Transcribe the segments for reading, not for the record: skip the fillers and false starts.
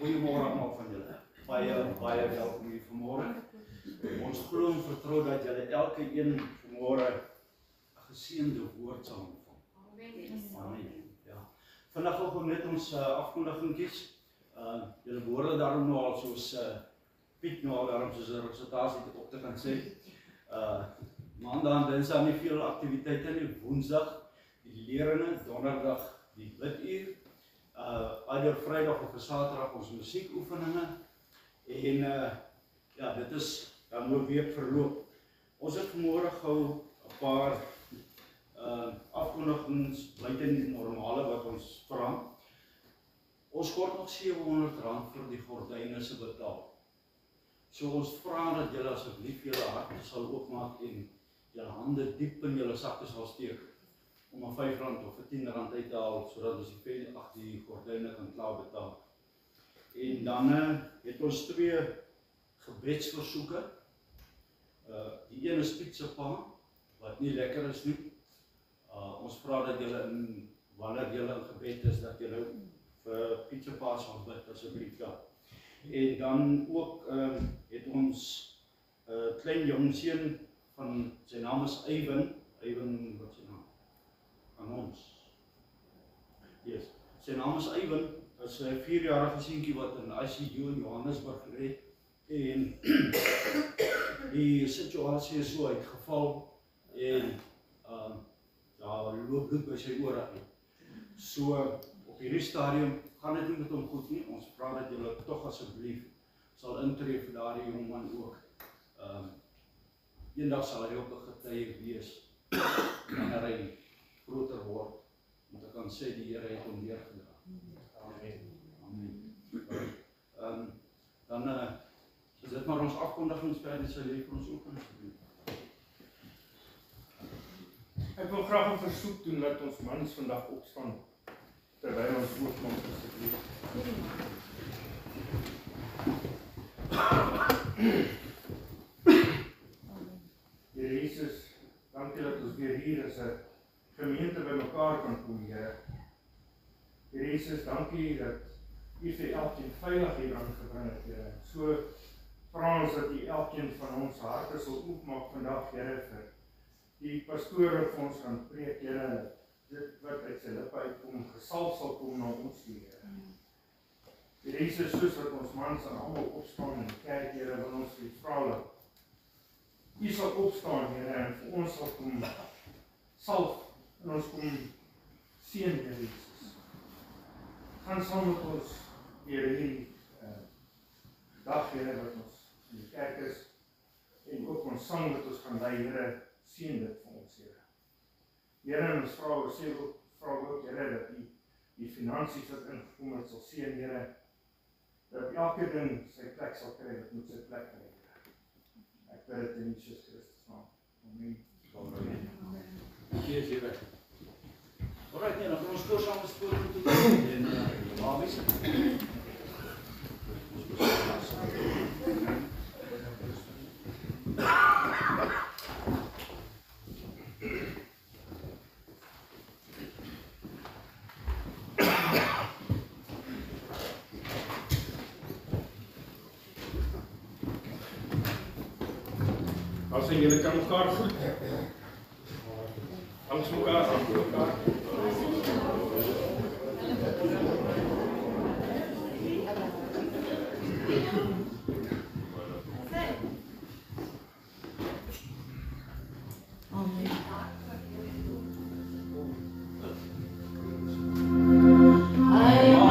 Goeiemôre almal van julle. Baie welkom hier vanmôre. Ons glo en vertrou dat julle elke een vanmôre 'n geseënde woord sal ontvang. Amen. Ja. Vandag wil ons net ons afkondigingkies. Julle behoorde daarom nou al soos Piet nou al daarom soos 'n resultaat op te kan sê. Maandag en Dinsdag nie veel aktiwiteite nie. Woensdag die lerende, Donderdag die biduur. Ieder Vrydag of Saterdag ons musiekoefeninge en ja, dit is dan nou week verloop. Ons het vanmôre gou 'n paar afkondigings buite die normale wat ons vra. Ons kort nog R700 vir die gordyne se betaal. So ons vra dat julle asseblief julle harte sal oopmaak en julle hande diep in julle sakke sal steek om 'n R5 of 'n R10 uit te haal, sodat ons die gordyne kan klaar betaal. En dan het ons 2 gebedsversoeke. Die een is Piet se pa, wat nie lekker is nie. Ons vra dat julle wanneer julle in gebed is, dat julle vir Piet se pa sal bid, asseblief ja. En dan ook het ons klein jong seun van sy naam is Ivan, wat sy naam? Aan ons. Yes. Sy naam is Ivan, is 'n 4-jarige seentjie wat in ICU in Johannesburg lê en die situasie is so uitgeval en daar loop bloed by sy ore uit. So op hierdie stadium gaan dit nie met hom goed nie. Ons vra dat julle tog asseblief sal intree vir daardie jong man ook. Eendag sal hy ook 'n getuie wees wanneer hy groter word, om te kan sê die Here het hom neergedra. Amen. Dan is dit maar ons afkondigings verder, sal jy vir ons open asseblief. Ek wil graag 'n versoek doen dat ons mans vandag opstaan terwyl ons oopmaak asseblief. Here Jesus, dankie dat ons weer hier is 'n gemeente by mekaar kan kom, Here. Here Jesus, dankie dat U vir elkeen veilig hier aangebring het, Here. So vra ons dat U elkeen van ons harte sal oopmaak vandag, Here, vir die pastoor wat vir ons gaan preek, Here, dit wat uit sy lippe uitkom, gesalf sal kom na ons toe, Here. Here Jesus, soos wat ons mans en almal opstaan in die kerk, Here, wil ons vir vra dat U sal opstaan, Here, en vir ons sal kom salf en ons kom seën, Here Jesus. Gaan saam met ons, Here, hierdie dag, Here, wat ons in die kerk is, en ook ons sang wat ons gaan lei, Here, seën dit vir ons, Here. Here, en ons vra ook, Here, dat die finansies wat ingekom het sal seën, Here, dat elke ding sy plek sal kry, dat moet sy plek kry, Here. Ek bid dit in Jesus Christus naam. Amen. Yes, Here. Alright, dan gaan ons gou saam speel toe en Mamies. Als jullie kan elkaar goed. Langs elkaar, achter elkaar. I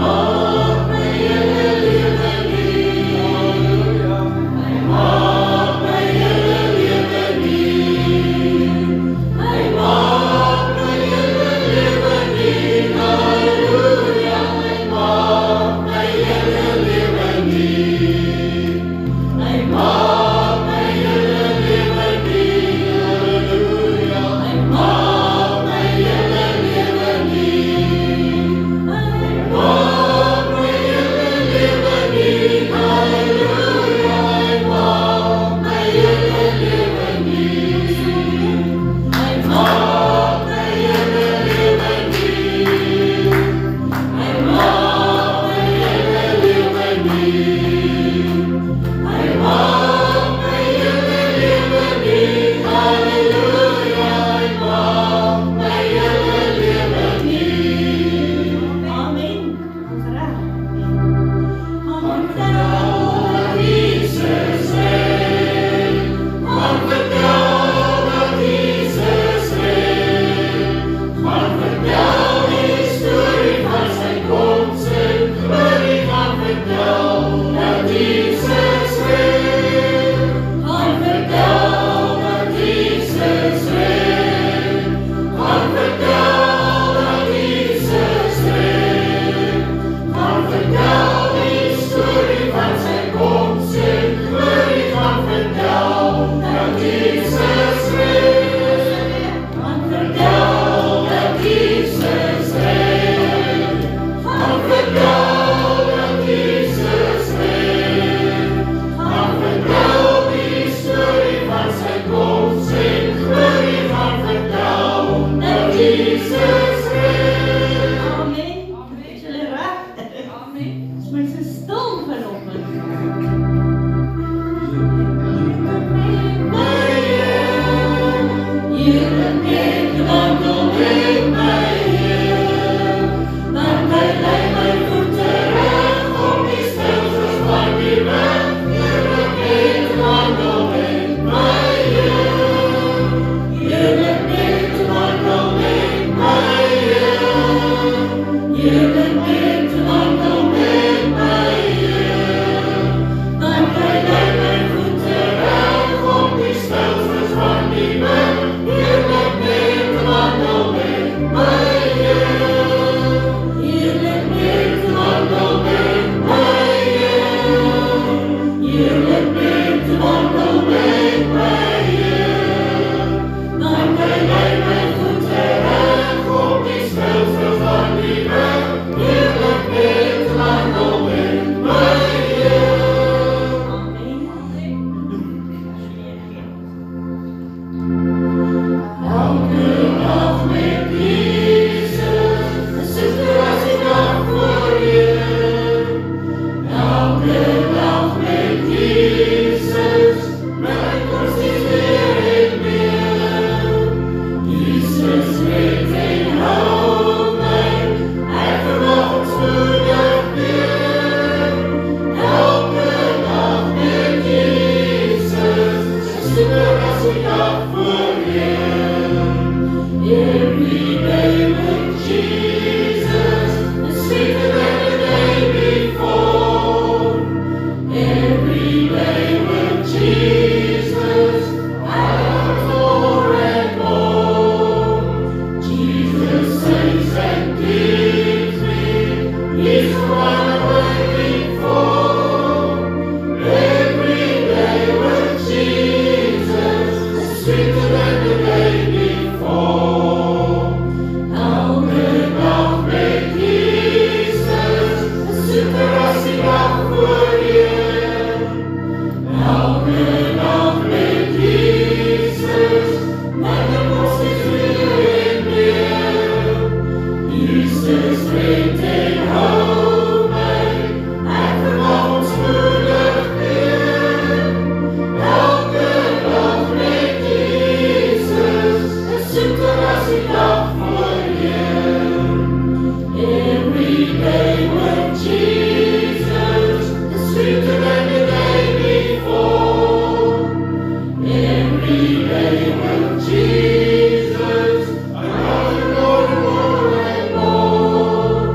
Jesus, I love you more and more and more.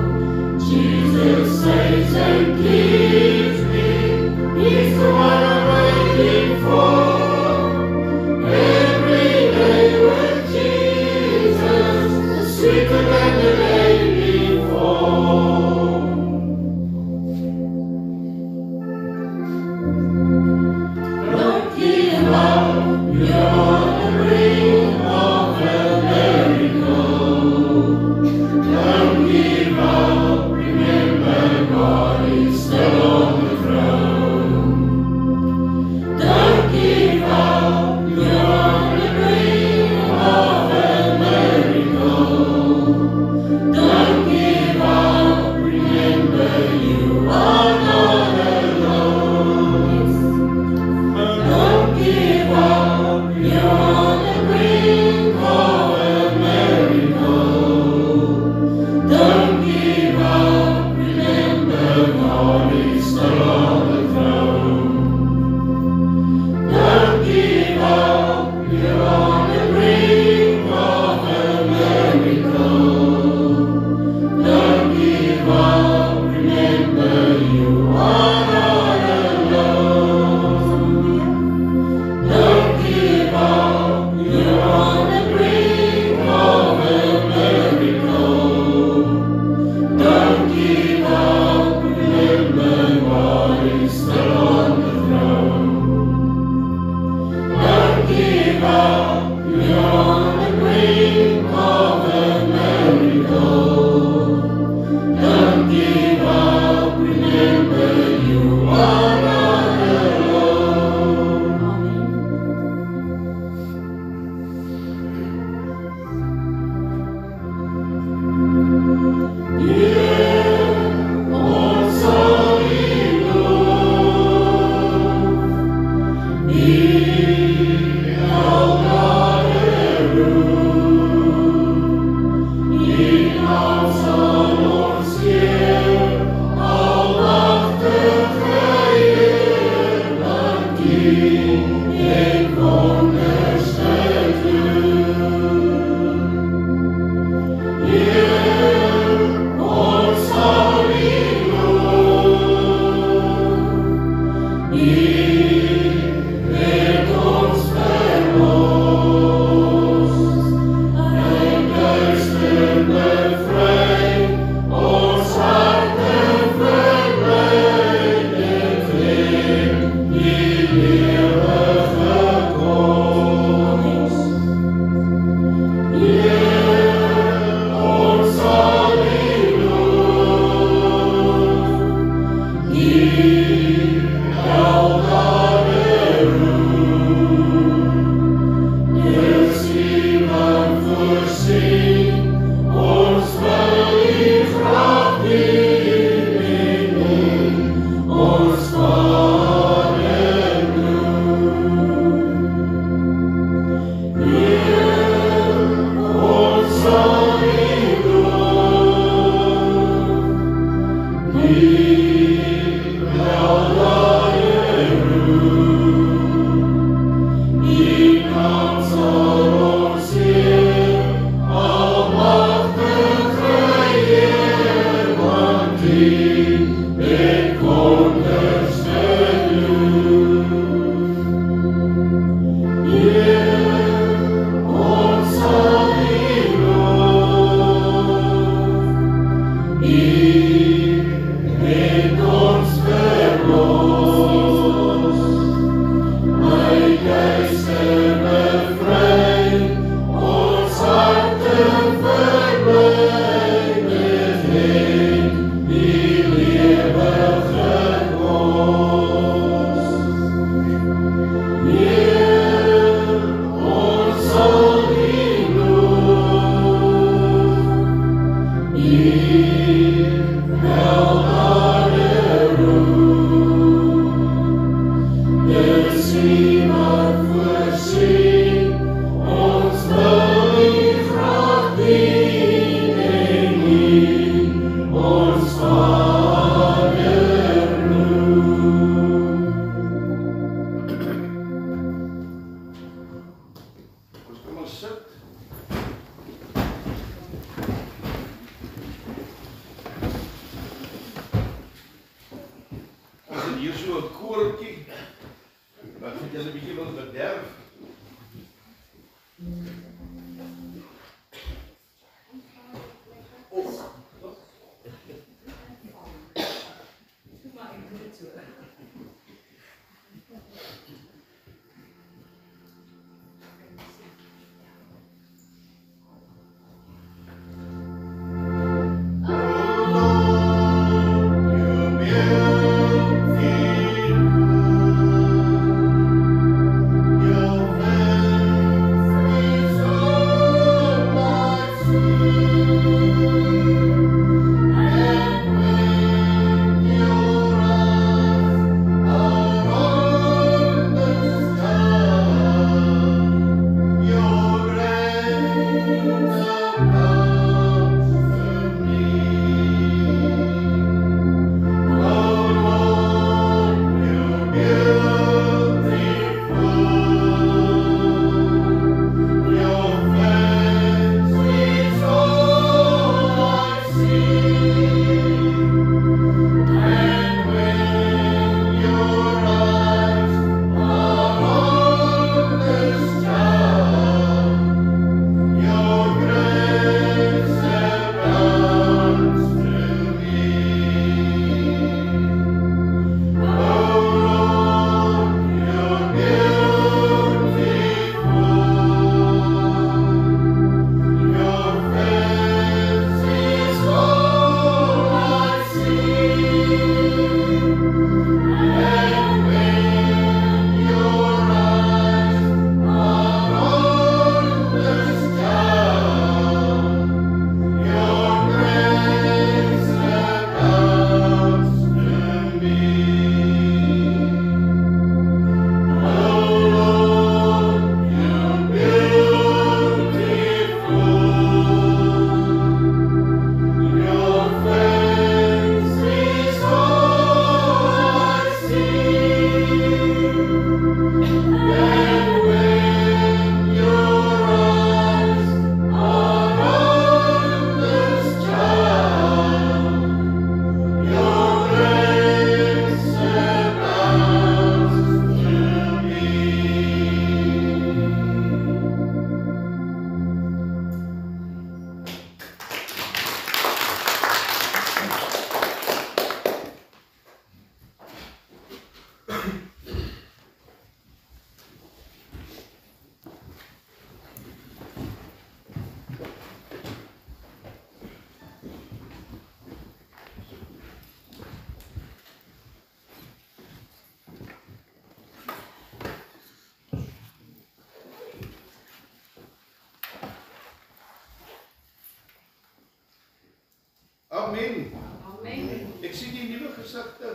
Amen. Amen. Ek sien die nuwe gesigte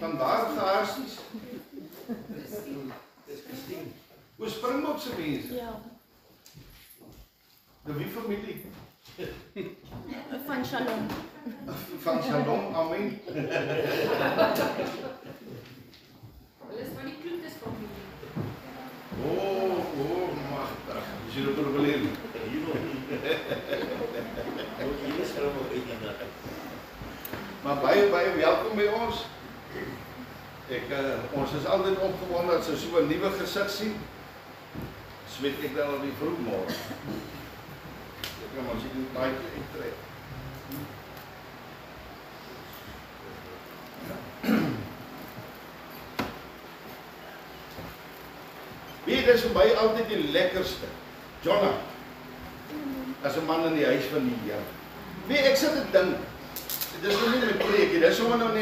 van daar gehaarsies. Dis Christine. Hoe Springbok se mense? Ja. De wie familie? Van Shalom. Van Shalom, amen. Hulle is van die Kloetes familie. Oh, magtig. Is jy 'n probleem? Maar baie welkom by ons. Ons is altyd opgewonde as ons so 'n nuwe gesig sien. Sweet ek dan al die vroegmôre. Ek kan maar sien hoe baie uittrek. Wie is vir my altyd die lekkerste? Jonah. As 'n man in die huis van die Here. Wie ek sit te dink. Dit is nou nie met preekie, dit is sommer nou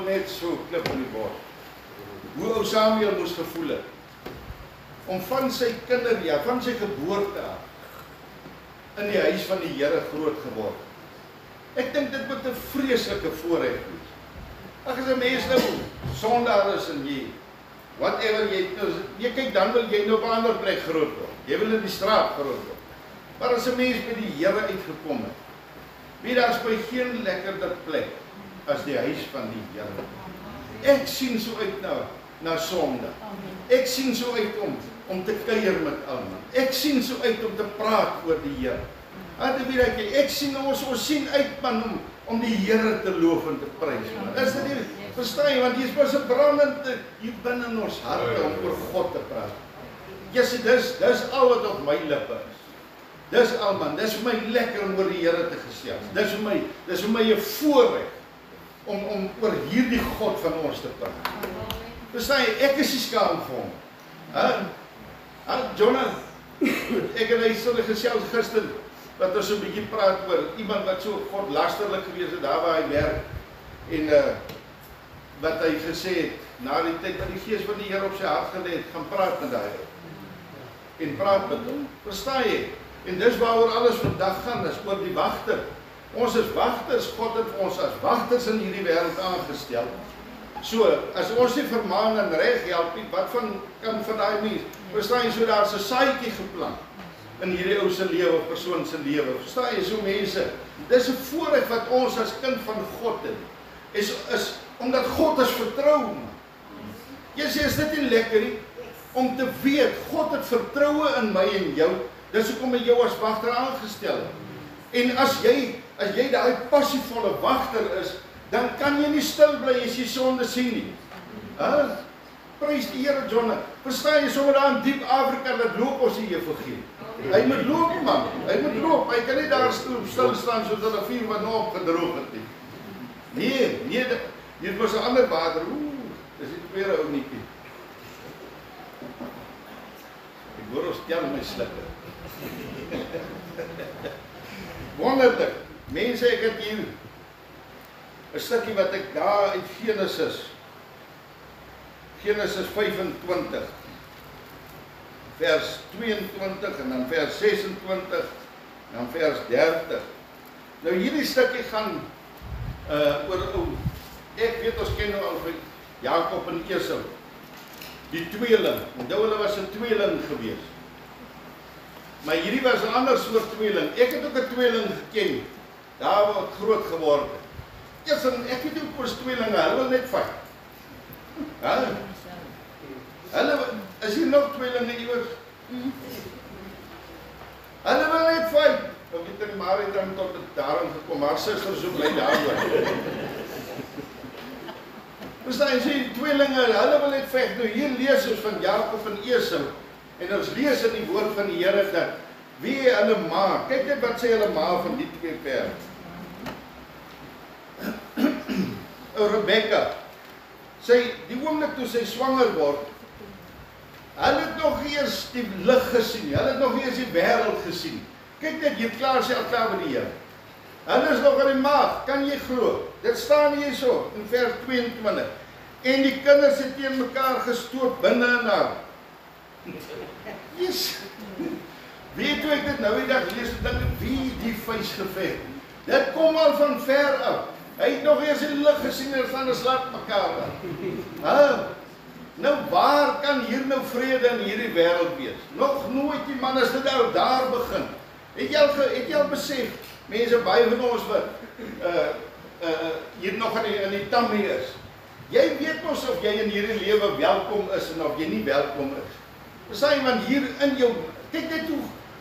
net so klip in die bord. Hoe ou Samuel moes gevoel het om van sy kinderjaar, van sy geboorte af in die huis van die Here groot geword. Ek dink dit moet 'n vreeslike voorreg wees. Ag as 'n mens nou sondaar is en jy whatever jy kyk dan wil jy nou op 'n ander plek groot word. Jy wil in die straat groot word. Maar as 'n mens by die Here uitgekom het, weet daar's by geen lekkerder plek as die huis van die Here. Ek sien so uit na Sondag. Ek sien so uit om te kuier met almal. Ek sien so uit om te praat oor die Here. Ek sien ons sien uit man om die Here te loof en te prys. Is dit nie? Verstaan jy, want hier is 'n brandende hier binne in ons harte om oor God te praat. Dis al wat op my lippe is. Dis al man, dis vir my lekker om oor die Here te gesels. Dis vir my 'n voorreg om oor hierdie God van ons te praat. Verstaan jy, ek is nie skaam vir hom. Jonah, ek en hy sou gesels gister wat ons so 'n bietjie praat oor iemand wat so godlasterlik gewees het daar waar hy werk en wat hy gesê het na die tyd dat die Gees van die Here op sy hart gelê het, gaan praat met daai en praat met hom. Verstaan jy? En dis waaroor alles vandag gaan, is oor die wagter. Ons is wagters, God het ons as wagters in hierdie wêreld aangestel. So, as ons nie vermaan en reg help nie, wat kan van daai mens? Verstaan jy, so daar's 'n saadjie geplant in hierdie ou se lewe, persoon se lewe. Verstaan jy, so mense, dis 'n voorreg wat ons as kind van God het. Is omdat God is vertrou. Jy sê, is dit nie lekker nie? Om te weet, God het vertroue in my en jou, dis hoekom hy jou as wagter aangestel het. En as jy daai passievolle wagter is, dan kan jy nie stil bly as jy sonde sien nie. Prys die Here, Jonah. Verstaan jy, sommer daar in diep Afrika, dat loop ons die evangelie. Hy moet loop, man. Hy moet loop. Hy kan nie daar stil staan soos dat 'n vuur wat nou opgedroog het nie. Nee, hier was 'n ander water. Dis die tweede ou netjie. Ek hoor ons tel my slippe. Wonderlik. Mense, ek het hier 'n stukkie wat ek daar uit Genesis 25 vers 22 en dan vers 26 en dan vers 30. Nou hierdie stukkie gaan oor ek weet ons ken nou al vir Jakob en Esau, die tweeling. Onthou hulle was 'n tweeling gewees. Maar hierdie was 'n ander soort tweeling. Ek het ook 'n tweeling geken. Daar waar ek groot geword het. Ek weet ook oor tweelinge, hulle wil net fight. Hulle is hier nog tweelinge iewers. Hulle wil net fight. Ek weet nie maar het dan tot daarin gekom, haar suster so bly daaroor. Verstaan jy, tweelinge, hulle wil net veg. Nou hier lees ons van Jakob en Esau. En ons lees in die woord van die Here dat wie hulle ma, kyk net wat sê hulle ma van die twee perde. Rebekka, die oomblik toe sy swanger word, hulle het nog eers die lig gesien, hulle het nog eers die wêreld gesien. Kyk net, hier klaar sy al klaar by die Here. Hulle is nog in die maag, kan jy glo? Dit staan hier so, in vers 22. En die kinders het teen mekaar gestoot binne in haar. Yes. Weet toe ek dit nou die dag lees, dink ek, wie die vuisgeveg? Dit kom al van ver af. Hy het nog eers die lig gesien en van 'n slaap mekaar. Nou waar kan hier nou vrede in hierdie wêreld wees? Nog nooit die man as dit nou daar begin. Het jy al besef, mense baie van ons wat hier nog in die tammie is. Jy weet mos of jy in hierdie lewe welkom is en of jy nie welkom is. Verstaan jy, want hier in jou, kyk net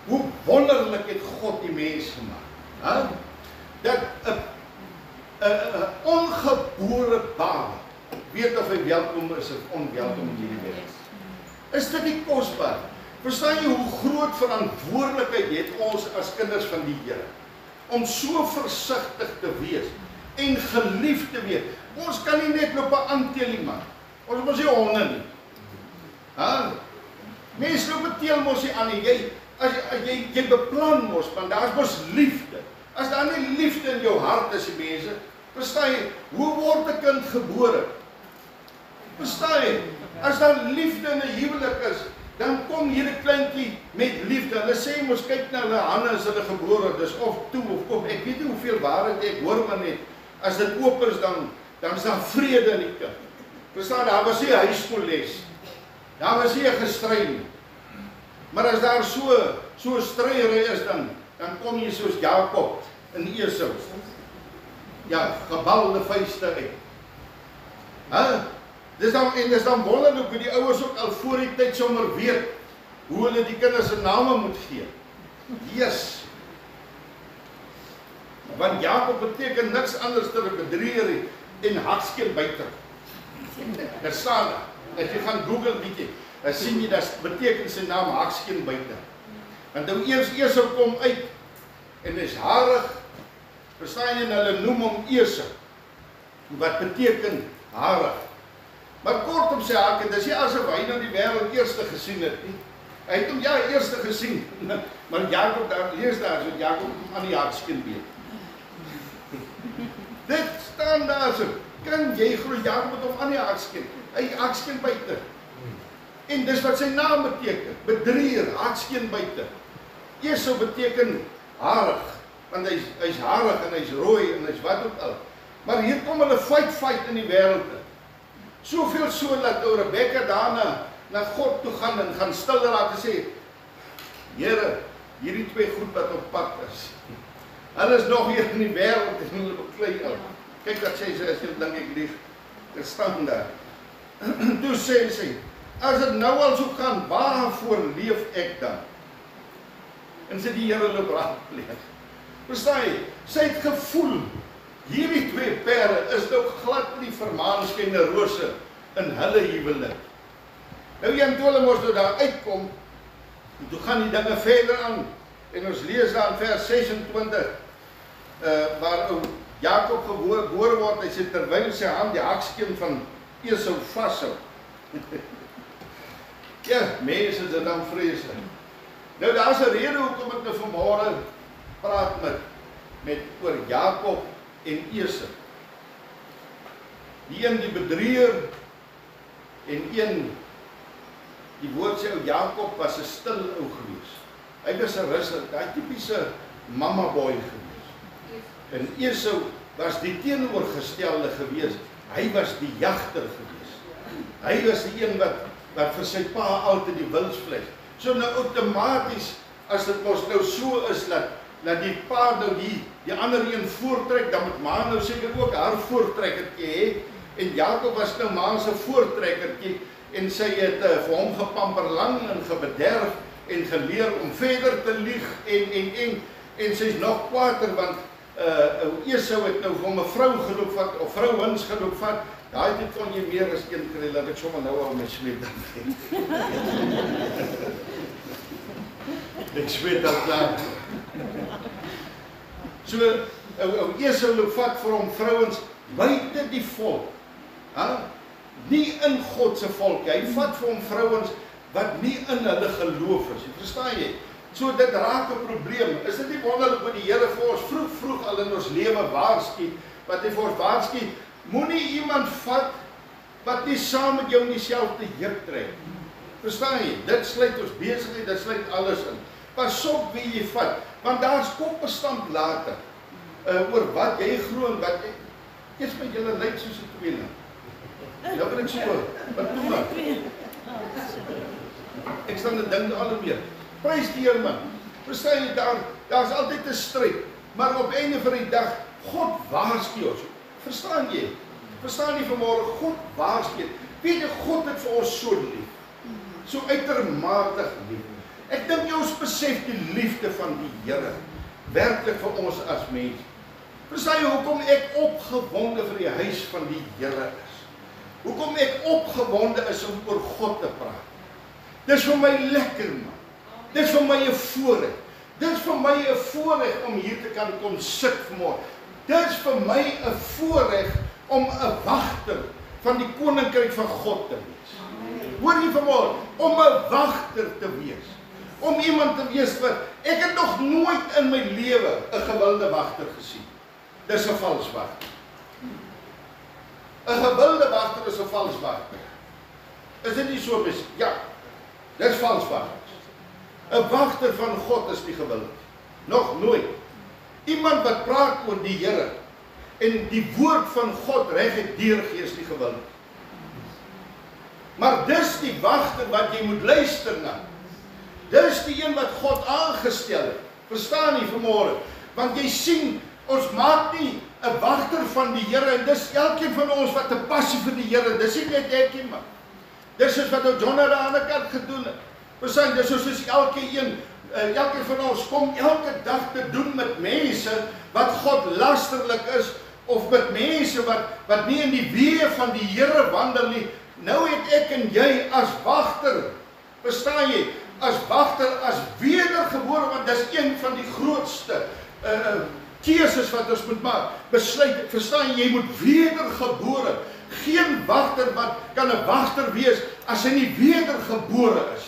hoe wonderlik het God die mens gemaak. Dat 'n ongebore baba weet of hy welkom is of onwelkom in hierdie wêreld. Is dit nie kosbaar? Verstaan jy hoe groot verantwoordelikheid het ons as kinders van die Here om so versigtig te wees en geliefd te wees? Ons kan nie net loop aantel nie, man. Ons mos nie honde nie. Mense loop teel mos nie aan nie. Jy beplan mos, want daar's mos liefde. As daar nie liefde in jou hart is, die mense, verstaan jy, hoe word 'n kind gebore? Verstaan jy? As daar liefde in 'n huwelik is, dan kom hierdie kleintjie met liefde. Hulle sê mos kyk na hulle hande as hulle gebore is of toe of kom. Ek weet nie hoeveel waarheid ek hoor maar net. As dit oop is dan is daar vrede in die kind. Verstaan, daar was nie huiskoolles. Daar was nie 'n gestry nie. Maar as daar so stryery is dan kom jy soos Jakob in Esau. Ja, gebalde vuiste uit. Dis dan wonderlik hoe die ouers ook al voor die tyd sommer weet hoe hulle die kinders se name moet gee. Yes. Want Jakob beteken niks anders as 'n bedrieger en hartskeenbyter. Dit staan daar. As jy gaan Google bietjie, dan sien jy dat beteken sy naam hartskeenbyter. Want nou Esau kom uit en is harig. Verstaan jy, hulle noem hom Esau. Wat beteken harig? Maar kort op sy hake, dis nie asof hy nou die wêreld eerste gesien het nie. Hy het hom eerste gesien. Maar Jakob daar lees daar so Jakob aan die hartskeen weet. Dit staan daar so. Kan jy glo Jakob het hom aan die hartskeen? Hy hartskeen buite. En dis wat sy naam beteken. Bedrieger, hartskeen buite. Esau beteken harig, want hy's harig en hy's rooi en hy's wat ook al. Maar hier kom hulle fight in die wêreld. Soveel so dat ou Rebekka daarna na God toe gaan en gaan stil raak en sê, Here, hierdie twee goed wat op pad is. Hulle is nog hier in die wêreld en hulle beklei al. Kyk wat sê sy, as jy dink ek lief, dit staan daar. Toe sê sy, as dit nou al so gaan, waarvoor leef ek dan? En sy die Here loop raadpleeg. Verstaan jy? Sy het gevoel, hierdie twee pere is nou glad nie vermaanskynde rose in hulle huwelik. Nou Jan Tole moes nou daar uitkom, en toe gaan die dinge verder aan, en ons lees daar in vers 26, waar ou Jakob gebore word, hy sê terwyl sy hand die hakskeen van Esau vashou. Ja, mense is dan vreeslik. Nou daar's 'n rede hoekom ek nou vanmôre praat met oor Jakob en Esau. Die een die bedrieger en een die woord sê ou Jakob was 'n stil ou gewees. Hy was 'n rustige, daai tipiese mamma boy gewees. En Esau was die teenoorgestelde gewees. Hy was die jagter gewees. Hy was die een wat vir sy pa altyd die wilsvleis. So nou outomaties as dit mos nou so is dat die pa nou die ander een voortrek, dan moet ma nou seker ook haar voortrekkertjie hê. En Jakob was nou ma se voortrekkertjie en sy het vir hom gepamper lang en gebederf en geleer om verder te lieg en sy's nog kwaader want Esau het nou vir hom 'n vrou geloop vat of vrouens geloop vat. Daai tyd kon jy meer as een kry, laat ek sommer nou al my sweet dan gee. Ek sweet al klaar. So, Esau loop vat vir hom vrouens buite die volk. Nie in God se volk. Hy vat vir hom vrouens wat nie in hulle geloof is. Verstaan jy? So dit raak 'n probleem. Is dit nie wonderlik hoe die Here vir ons vroeg al in ons lewe waarsku, wat hy vir ons waarsku, moenie iemand vat wat nie saam met jou in dieselfde juk trek. Verstaan jy? Dit sluit ons besigheid, dit sluit alles in. Pas op wie jy vat, want daar's kopbestand later oor wat jy glo en wat jy eers met julle lyk soos 'n tweeling. Ja, wat ek so, wat doen maar? Ek staan en dink al meer. Prys die Here man. Verstaan jy, daar's altyd 'n stryd, maar op einde van die dag God waarsku ons. Verstaan jy? Verstaan jy vanmôre God waarsku. Weet jy God het vir ons so lief. So uitermate lief. Ek dink jy ons besef die liefde van die Here werklik vir ons as mens. Verstaan jy hoekom ek opgewonde vir die huis van die Here is? Hoekom ek opgewonde is om oor God te praat? Dis vir my lekker man. Dis vir my 'n voorreg. Dis vir my 'n voorreg om hier te kan kom sit vanmôre. Dis vir my 'n voorreg om 'n wagter van die koninkryk van God te wees. Hoor jy vanmôre? Om 'n wagter te wees. Om iemand te wees wat ek het nog nooit in my lewe 'n gewilde wagter gesien. Dis 'n vals wagter. 'n Gewilde wagter is 'n vals wagter. Is dit nie so bes? Ja. Dis valswagters. 'n Wagter van God is nie gewillig. Nog nooit. Iemand wat praat oor die Here en die woord van God reguit deurgee is nie gewillig. Maar dis die wagter wat jy moet luister na. Dis die een wat God aangestel het. Verstaan jy vanmôre? Want jy sien, ons maak nie 'n wagter van die Here en dis elkeen van ons wat 'n passie vir die Here. Dis nie net ek nie, man. Dis is wat ou Jonah aan die ander kant gedoen het. Verstaan, dis soos elkeen van ons kom elke dag te doen met mense wat God lasterlik is of met mense wat nie in die weë van die Here wandel nie. Nou het ek en jy as wagter, verstaan jy, as wagter, as wedergebore, want dis een van die grootste keuses wat ons moet maak, besluit, verstaan jy moet wedergebore, geen wagter wat kan 'n wagter wees as hy nie wedergebore is.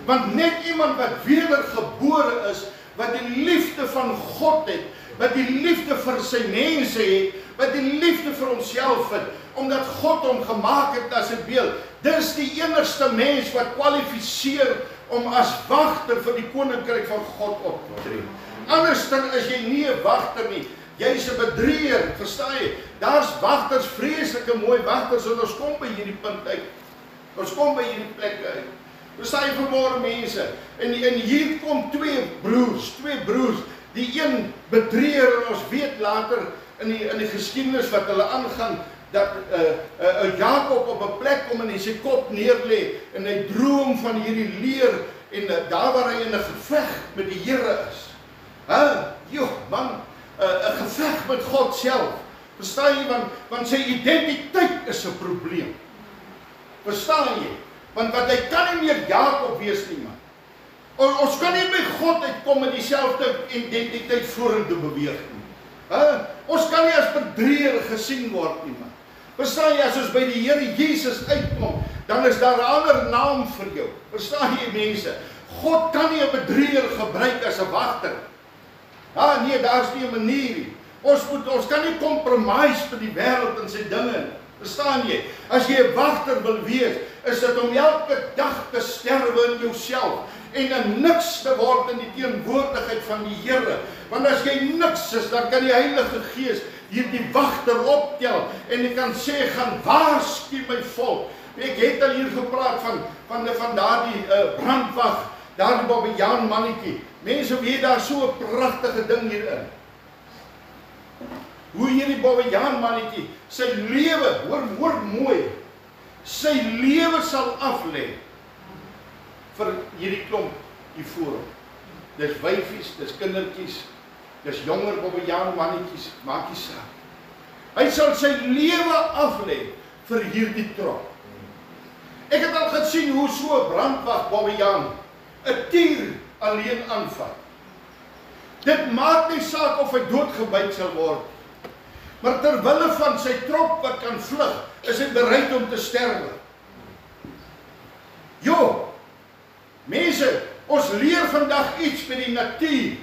Want net iemand wat wedergebore is, wat die liefde van God het, wat die liefde vir sy mense het, wat die liefde vir homself het, omdat God hom gemaak het as 'n beeld. Dis die enigste mens wat kwalifiseer om as wagter vir die koninkryk van God op te tree. Andersdan is jy nie 'n wagter nie. Jy's 'n bedrieger, verstaan jy? Daar's wagters, vreeslike mooi wagters, en ons kom by hierdie punt uit. Ons kom by hierdie plek uit. Verstaan jy vanmôre mense? En hier kom twee broers, die een bedrieger, en ons weet later in die geskiedenis wat hulle aangaan, dat Jakob op 'n plek kom en hy sy kop neerlê en hy droom van hierdie leer en daar waar hy in 'n geveg met die Here is. Man, 'n geveg met God self. Verstaan jy, want sy identiteit is 'n probleem. Verstaan jy? Want hy kan nie meer Jakob wees nie, man. Ons kan nie by God uitkom met dieselfde identiteit vorentoe beweeg nie. Ons kan nie as bedrieger gesien word nie, man. Verstaan jy, as ons by die Here Jesus uitkom, dan is daar 'n ander naam vir jou. Verstaan jy mense? God kan nie 'n bedrieger gebruik as 'n wagter. Nee, daar's nie 'n manier nie. Ons kan nie compromise met die wêreld en sy dinge nie. Verstaan jy? As jy 'n wagter wil wees, is dit om elke dag te sterwe in jouself en in niks te word in die teenwoordigheid van die Here. Want as jy niks is, dan kan die Heilige Gees hierdie wagter optel en jy kan sê, gaan waarsku my volk. Ek het al hier gepraat van daardie brandwag, daardie Bobbejaan mannetjie. Mense weet daar so 'n pragtige ding hierin. Hoe hierdie Bobbejaan mannetjie sy lewe, hoor mooi, sy lewe sal aflê vir hierdie klomp hier voor hom. Dis wyfies, dis kindertjies, dis jonger Bobbejaan mannetjies, maak nie saak. Hy sal sy lewe aflê vir hierdie trop. Ek het al gesien hoe so 'n brandwag Bobbejaan 'n tier alleen aanvat. Dit maak nie saak of hy doodgebyt sal word. Maar terwille van sy trop wat kan vlug, is hy bereid om te sterwe. Mense, ons leer vandag iets by die natuur.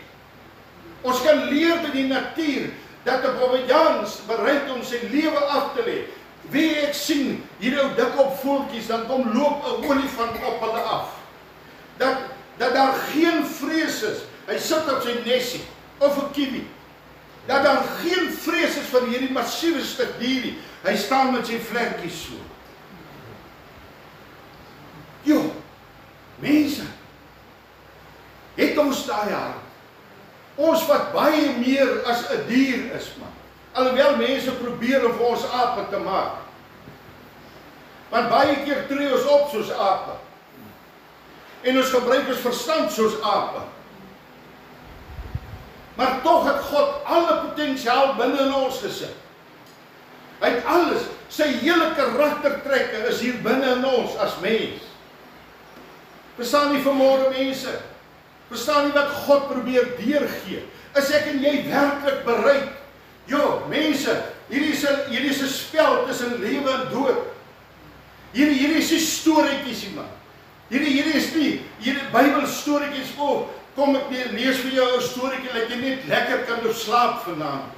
Ons kan leer by die natuur dat 'n Bobbejaan bereid om sy lewe af te lê. Wie ek sien, hier ou dik op voeltjies, dan kom loop 'n olifant op hulle af. Dat daar geen vrees is. Hy sit op sy nesie of 'n kiwi. Dat daar geen vrees is vir hierdie massiewe stuk dier. Hy staan met sy vlekkies so. Mense, het ons daai hart. Ons wat baie meer as 'n dier is, man. Alhoewel mense probeer om vir ons ape te maak. Want baie keer tree ons op soos ape. En ons gebruik ons verstand soos ape. Maar tog het God alle potensiaal binne in ons gesit. Hy het alles, sy hele karaktertrekke is hier binne in ons as mens. Verstaan nie vanmôre mense? Verstaan nie wat God probeer deurgee? Is ek en jy werklik bereid? Mense, hierdie is 'n spel tussen lewe en dood. Hierdie is nie storieetjies nie, man. Hierdie is nie Bybelstorieetjies. Kom ek lees vir jou 'n storieetjie dat jy net lekker kan slaap vanaand.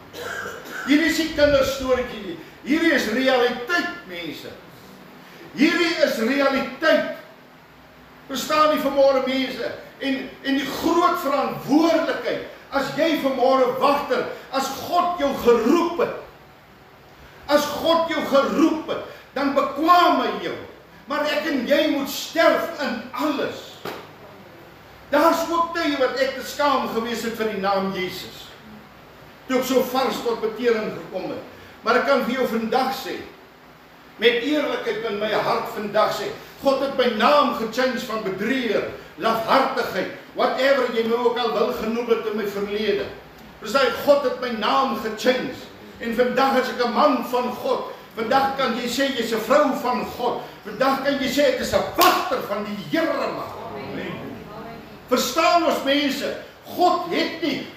Hierdie is nie kinderstorieetjie nie. Hierdie is realiteit, mense. Hierdie is realiteit. Verstaan die vanmôre mense? En die groot verantwoordelikheid, as jy vanmôre wagter, as God jou geroep het, dan bekwam hy jou. Maar ek en jy moet sterf in alles. Daar's ook tye wat ek te skaam gewees het vir die naam Jesus. Toe ek so vars tot bekering gekom het. Maar ek kan vir jou vandag sê, met eerlikheid in my hart vandag sê, God het my naam gechange van bedrieger, lafhartigheid, whatever jy my ook al wil genoem het in my verlede. Verstaan, God het my naam gechange. En vandag is ek 'n man van God. Vandag kan jy sê jy's 'n vrou van God. Vandag kan jy sê ek is 'n wagter van die Here man. Verstaan ons mense, God het nie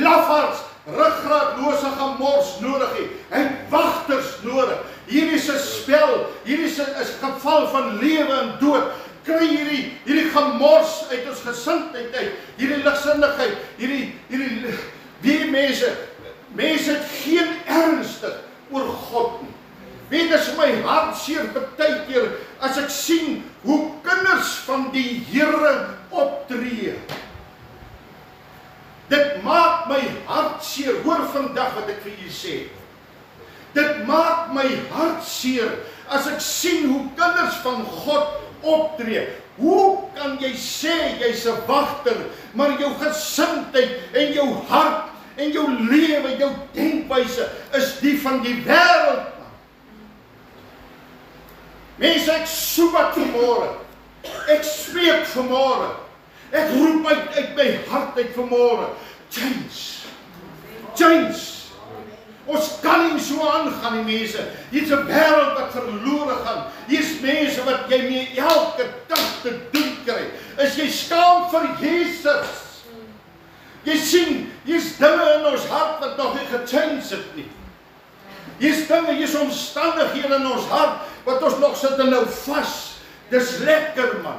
lafaards, ruggraatlose gemors nodig nie. Hy het wagters nodig. Hier is 'n spel, hier is 'n geval van lewe en dood. Kry hierdie gemors uit ons gesindheid uit, hierdie ligsinnigheid, hierdie mense het geen ernstig oor God nie. Weet as my hart seer baie keer as ek sien hoe kinders van die Here optree. Dit maak my hart seer. Hoor vandag wat ek vir julle sê. Dit maak my hart seer as ek sien hoe kinders van God optree. Hoe kan jy sê jy's 'n wagter, maar jou gesindheid en jou hart en jou lewe, jou denkwyse is die van die wêreld? Mense, ek soek wat vanmôre. Ek spreek vanmôre. Ek roep uit my hart uit vanmôre. Change. Ons kan nie so aangaan nie, mense. Hier's 'n wêreld wat verlore gaan. Hier's mense wat jy mee elke dag te doen kry. Is jy skaam vir Jesus? Jy sien, hier's dinge in ons hart wat nog nie gechange het nie. Hier's dinge, hier's omstandighede in ons hart wat ons nog sit en nou vas. Dis lekker man.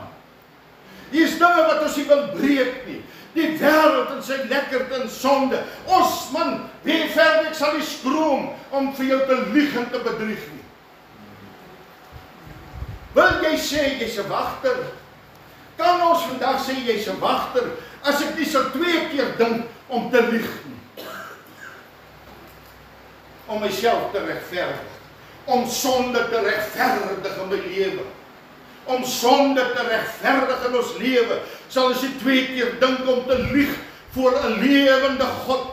Hier's dinge wat ons nie wil breek nie. Die wêreld en sy lekkerte en sonde. Ons man, wie verder ek sal nie skroom om vir jou te lieg en te bedrieg nie. Wil jy sê jy's 'n wagter? Kan ons vandag sê jy's 'n wagter as ek nie sal 2 keer dink om te lieg nie? Om myself te regverdig. Om sonde te regverdig in my lewe. Om sonde te regverdig in ons lewe, sal ons nie 2 keer dink om te lieg voor 'n lewende God.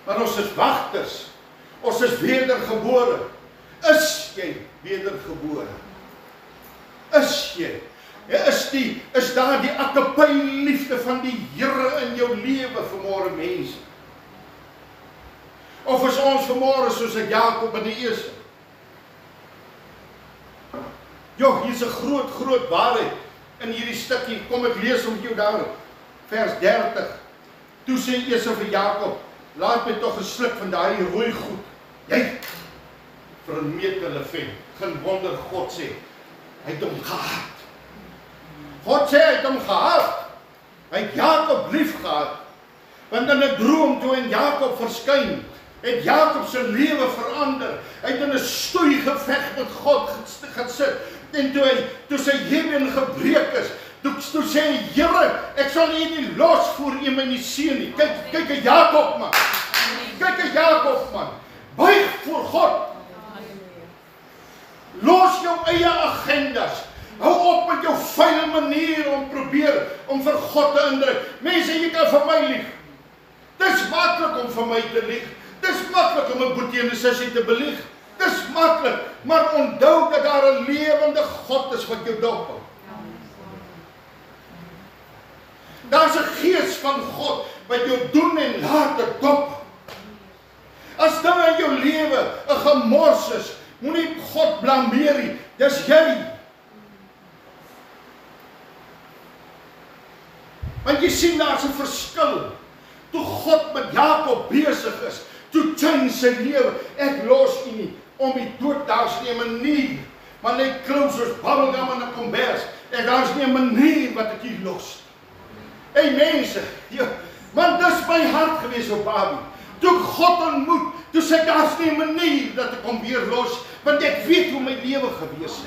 Maar ons is wagters. Ons is wedergebore. Is jy wedergebore? Is jy? Is daar die agape liefde van die Here in jou lewe vanmôre mense? Of is ons vanmôre soos ek Jakob in die eerste? Hier's 'n groot waarheid in hierdie stukkie. Kom ek lees om jou daar. Vers 30. Toe sê Esau vir Jakob, laat my tog 'n sluk van daai rooi goed. Jy vermetele vent. Geen wonder God sê, hy het hom gehaat. God sê hy het hom gehaat. Hy het Jakob lief gehad. Want in 'n droom toe in Jakob verskyn, het Jakob se lewe verander. Hy het in 'n stoei geveg met God gesit. En toe sy hemel gebreek is, toe sê hy, Here, ek sal nie losvoer jy my nie seën nie. Kyk 'n Jakob man. Kyk 'n Jakob man. Buig voor God. Los jou eie agendas. Hou op met jou vuil manier om probeer om vir God te indruk. Mense, jy kan vir my lieg. Dis maklik om vir my te lieg. Dis maklik om 'n boetie en 'n sussie te belieg. Dis maklik, maar onthou dat daar 'n lewende God is wat jou dop hou. Daar's 'n gees van God wat jou doen en laat dop. As dinge in jou lewe 'n gemors is, moenie God blameer nie. Dis jy. Want jy sien daar's 'n verskil. Toe God met Jakob besig is, toe change sy lewe. Ek los u nie om die dood, daar's nie 'n manier. Maar net klou soos bubblegum in 'n kombers. En daar's nie 'n manier wat ek hier los. Hey mense, man, dis my hart gewees op Babie. Toe ek God ontmoet, toe sê daar's nie 'n manier dat ek hom weer los, want ek weet hoe my lewe gewees het.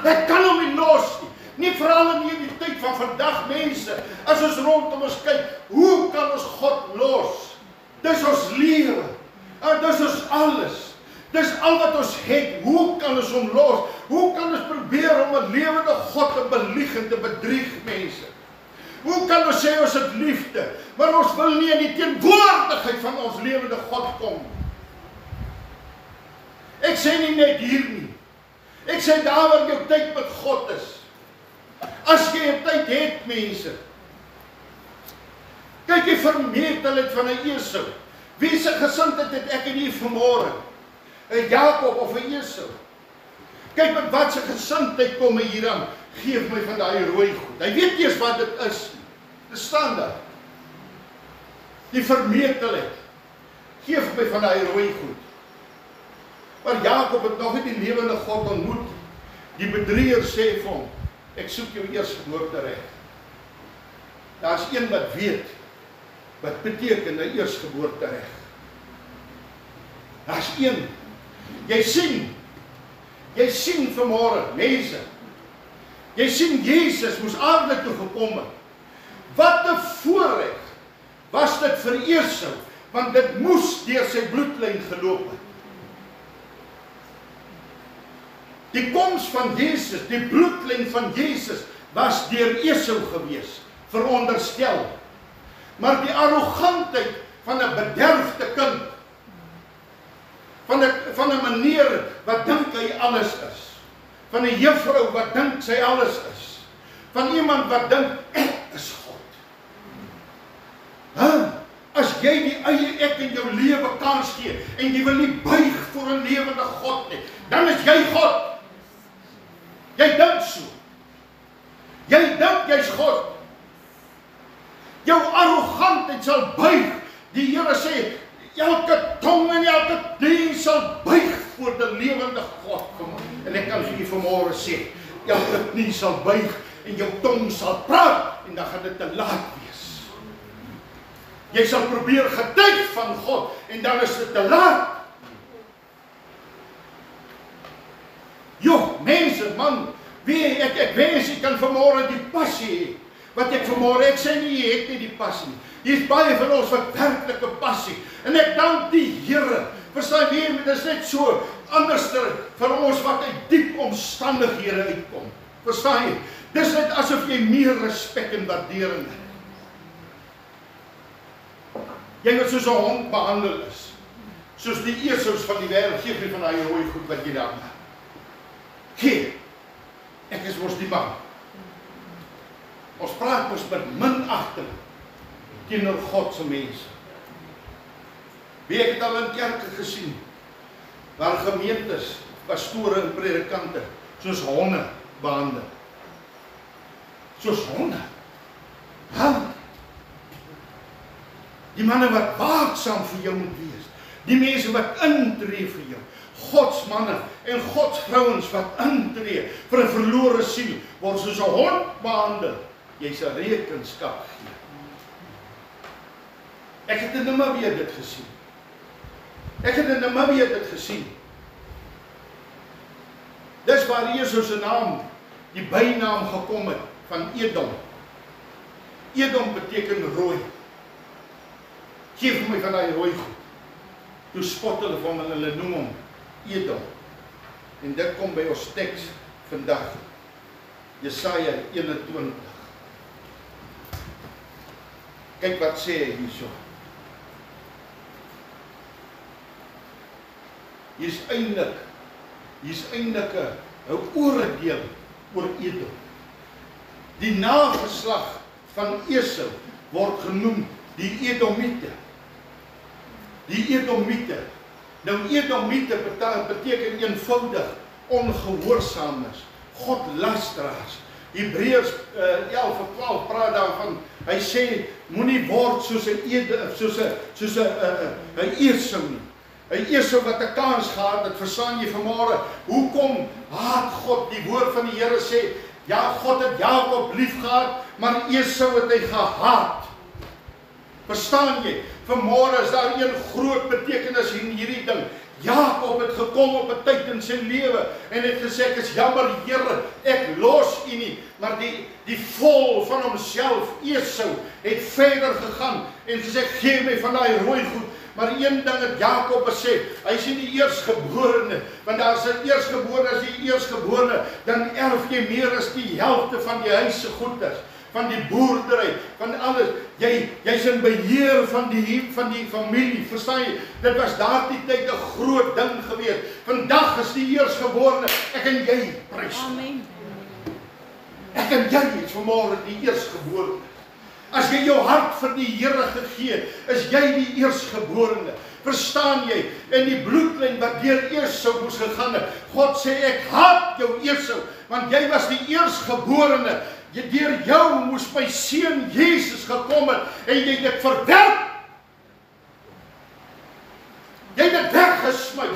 Ek kan hom nie los nie. Nie veral in hierdie tyd van vandag mense, as ons rondom ons kyk, hoe kan ons God los? Dis ons lewe, dis ons alles. Dis al wat ons het, hoe kan ons hom los? Hoe kan ons probeer om 'n lewende God te belieg en te bedrieg mense? Hoe kan ons sê ons het liefde, maar ons wil nie in die teenwoordigheid van ons lewende God kom? Ek sê nie net hier nie. Ek sê daar waar jou tyd met God is. As jy 'n tyd het, mense. Kyk die vermetelheid van 'n Esau. Wie se gesindheid het ek en u vanmôre? 'n Jakob of 'n Esau? Kyk met wat se gesindheid kom hy hier aan. Geef my van daai rooi goed. Hy weet nie eens wat dit is. Dit staan daar. Die vermetelheid. Geef my van daai rooi goed. Maar Jakob het nog nie die lewende God ontmoet. Die bedrieger sê vir hom, ek soek jou eerstgeboortereg. Daar's een wat weet wat beteken 'n eerstgeboortereg. Daar's een. Jy sien vanmôre, mense. Jy sien Jesus moes aarde toe gekom het. Wat 'n voorreg was dit vir Esau, want dit moes deur sy bloedlyn geloop het. Die koms van Jesus, die bloedlyn van Jesus was deur Esau gewees, veronderstel. Maar die arrogantheid van 'n bederfde kind, van 'n meneer wat dink hy alles is, van 'n juffrou wat dink sy alles is, van iemand wat dink ek is God. As jy die eie ek in jou lewe kans gee en jy wil nie buig voor 'n lewende God nie, dan is jy God. Jy dink so. Jy dink jy's God. Jou arrogantheid sal buig. Die Here sê, elke tong en elke knie sal buig voor die lewende God. En ek kan vir u vanmôre sê, elke knie sal buig en jou tong sal praat en dan gaan dit te laat wees. Jy sal probeer getuig van God en dan is dit te laat. Joh, mense, man, ek wens ek kan vanmôre die passie hê. Wat ek vanmôre, ek sê nie jy het nie die passie nie. Hier is baie van ons wat werklike passie. En ek dank die Here. Verstaan jy, dit is net so anderster vir ons wat uit diep omstandighede uitkom. Verstaan jy? Dis net asof jy meer respek en waardering het. Jy wat soos 'n hond behandel is. Soos die Esaus van die wêreld, geef jy van daai rooi goed wat jy daar maak. Gee. Ek is mos die man. Ons praat mos met minagting teenoor God se mense. Wie ek het al in kerke gesien, waar gemeentes, pastore en predikante soos honde behandel. Soos honde. Die manne wat waaksaam vir jou moet wees. Die mense wat intree vir jou. Gods manne en Gods vrouens wat intree vir 'n verlore siel, word soos 'n hond behandel. Jy sal rekenskap gee. Ek het in Namibië dit gesien. Dis waar Jesus se naam, die bynaam gekom het van Edom. Edom beteken rooi. Geef my van daai rooi goed. Toe spot hulle van hulle noem hom Edom. En dit kom by ons teks vandag. Jesaja 21. Kyk wat sê hy hierso. Hier's eintlik 'n oordeel oor Edom. Die nageslag van Esau word genoem die Edomiete. Die Edomiete. Nou Edomiete beteken eenvoudig ongehoorsaames, godlasteraars. Hebreërs 11:12 praat daarvan. Hy sê moenie word soos 'n Esau nie. 'n Esau wat 'n kans gehad het, verstaan jy vanmôre, hoekom haat God? Die woord van die Here sê, ja, God het Jakob lief gehad, maar Esau het hy gehaat. Verstaan jy? Vanmôre is daar een groot betekenis in hierdie ding. Jakob het gekom op 'n tyd in sy lewe en het gesê, ek is jammer Here, ek los U nie. Maar die vol van homself, Esau, het verder gegaan en gesê, gee my van daai rooi goed. Maar een ding het Jakob besef, hy is nie die eersgeborene, want daar is 'n eersgeborene, as jy eersgeborene, dan erf jy meer as die helfte van die huis se goederes, van die boerdery, van alles. Jy's in beheer van die familie, verstaan jy? Dit was daardie tyd 'n groot ding gewees. Vandag is die eersgeborene, ek en jy, prys. Amen. Ek en jy is vanmôre die eersgeborene. As jy jou hart vir die Here gegee het, is jy die eersgeborene. Verstaan jy? In die bloedlyn wat deur Esau moes gegaan het. God sê, ek haat jou Esau, want jy was die eersgeborene. Deur jou moes my seun Jesus gekom het en jy het dit verwerp. Jy het dit weggesmy.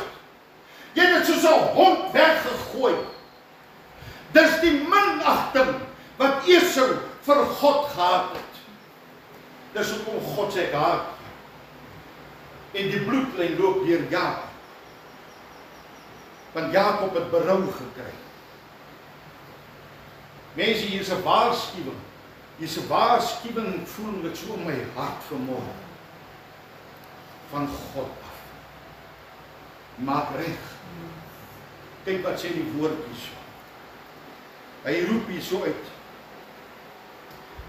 Jy het dit soos 'n hond weggegooi. Dis die minagting wat Esau vir God gehad het. Dis hoekom God sê haat. En die bloedlyn loop deur Jakob. Want Jakob het berou gekry. Mense, hier is 'n waarskuwing. Hier is 'n waarskuwing, ek voel dit so in my hart vanmôre. Van God af. Maak reg. Kyk wat sê die woord hierso. Hy roep hierso uit.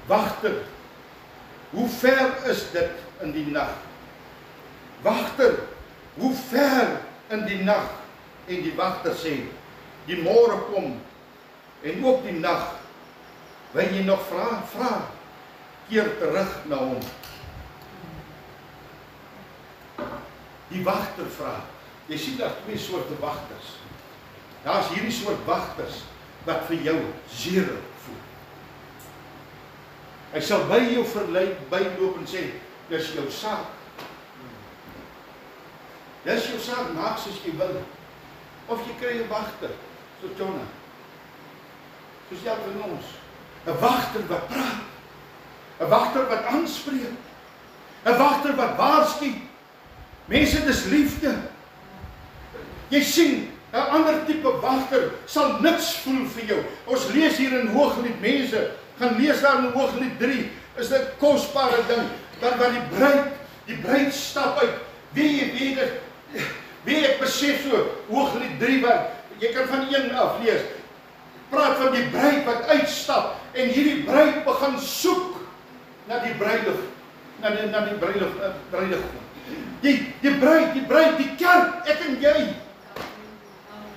Wagter, hoe ver is dit in die nag? Wagter, hoe ver in die nag? En die wagter sê, die môre kom en ook die nag. Wil jy nog vra? Keer terug na hom. Die wagter vra. Jy sien daar twee soorte wagters. Daar's hierdie soort wagters wat vir jou seer voel. Hy sal by jou verlei byloop en sê, dis jou saak. Dis jou saak, maak soos jy wil. Of jy kry 'n wagter, so Jonah. Soos jy van ons. 'n Wagter wat praat. 'n Wagter wat aanspreek. 'n Wagter wat waarsku. Mense, dis liefde. Jy sien, 'n ander tipe wagter sal niks voel vir jou. Ons lees hier in Hooglied, mense, gaan lees daar in Hooglied 3, is dit 'n kosbare ding, waar die bruid stap uit. Wie ek besef so, Hooglied 3, wat jy kan van 1 af lees, praat van die bruid wat uitstap, en hierdie bruid begin soek na die bruidegom. Die bruid, die kerk, ek en jy.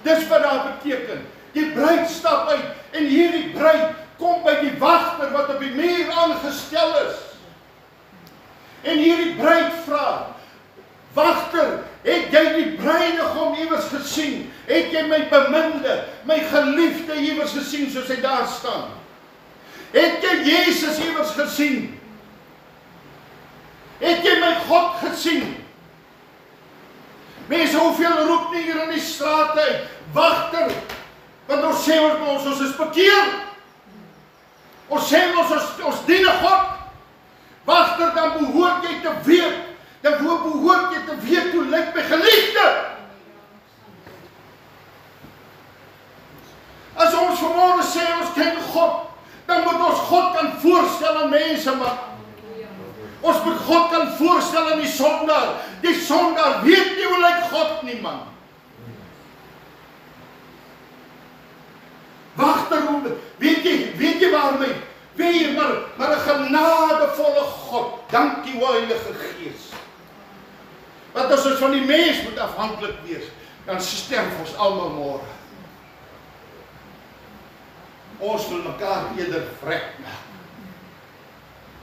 Dis wat daar beteken. Die bruid stap uit en hierdie bruid kom by die wagter wat op die muur aangestel is. En hierdie bruid vra, wagter, het jy die bruidegom iewers gesien? Het jy my beminde, my geliefde iewers gesien soos hy daar staan? Het jy Jesus iewers gesien? Het jy my God gesien? Mense, hoeveel roep nie hier in die straat uit, wagter, want ons sê ons is bekeer. Ons sê ons dien God. Wagter, dan behoort jy te weet, hoe lyk my geliefde. As ons vanmôre sê ons ken God, dan moet ons God kan voorstel aan mense, maar ons moet God kan voorstel aan die sondaar. Die sondaar weet nie hoe lyk God nie, man. Wagter, weet jy waarmee? Weet jy, maar 'n genadevolle God. Dankie, Heilige Gees. Want as ons van die mens moet afhanklik wees, dan sterf ons almal môre. Ons wil mekaar eerder vrek maak.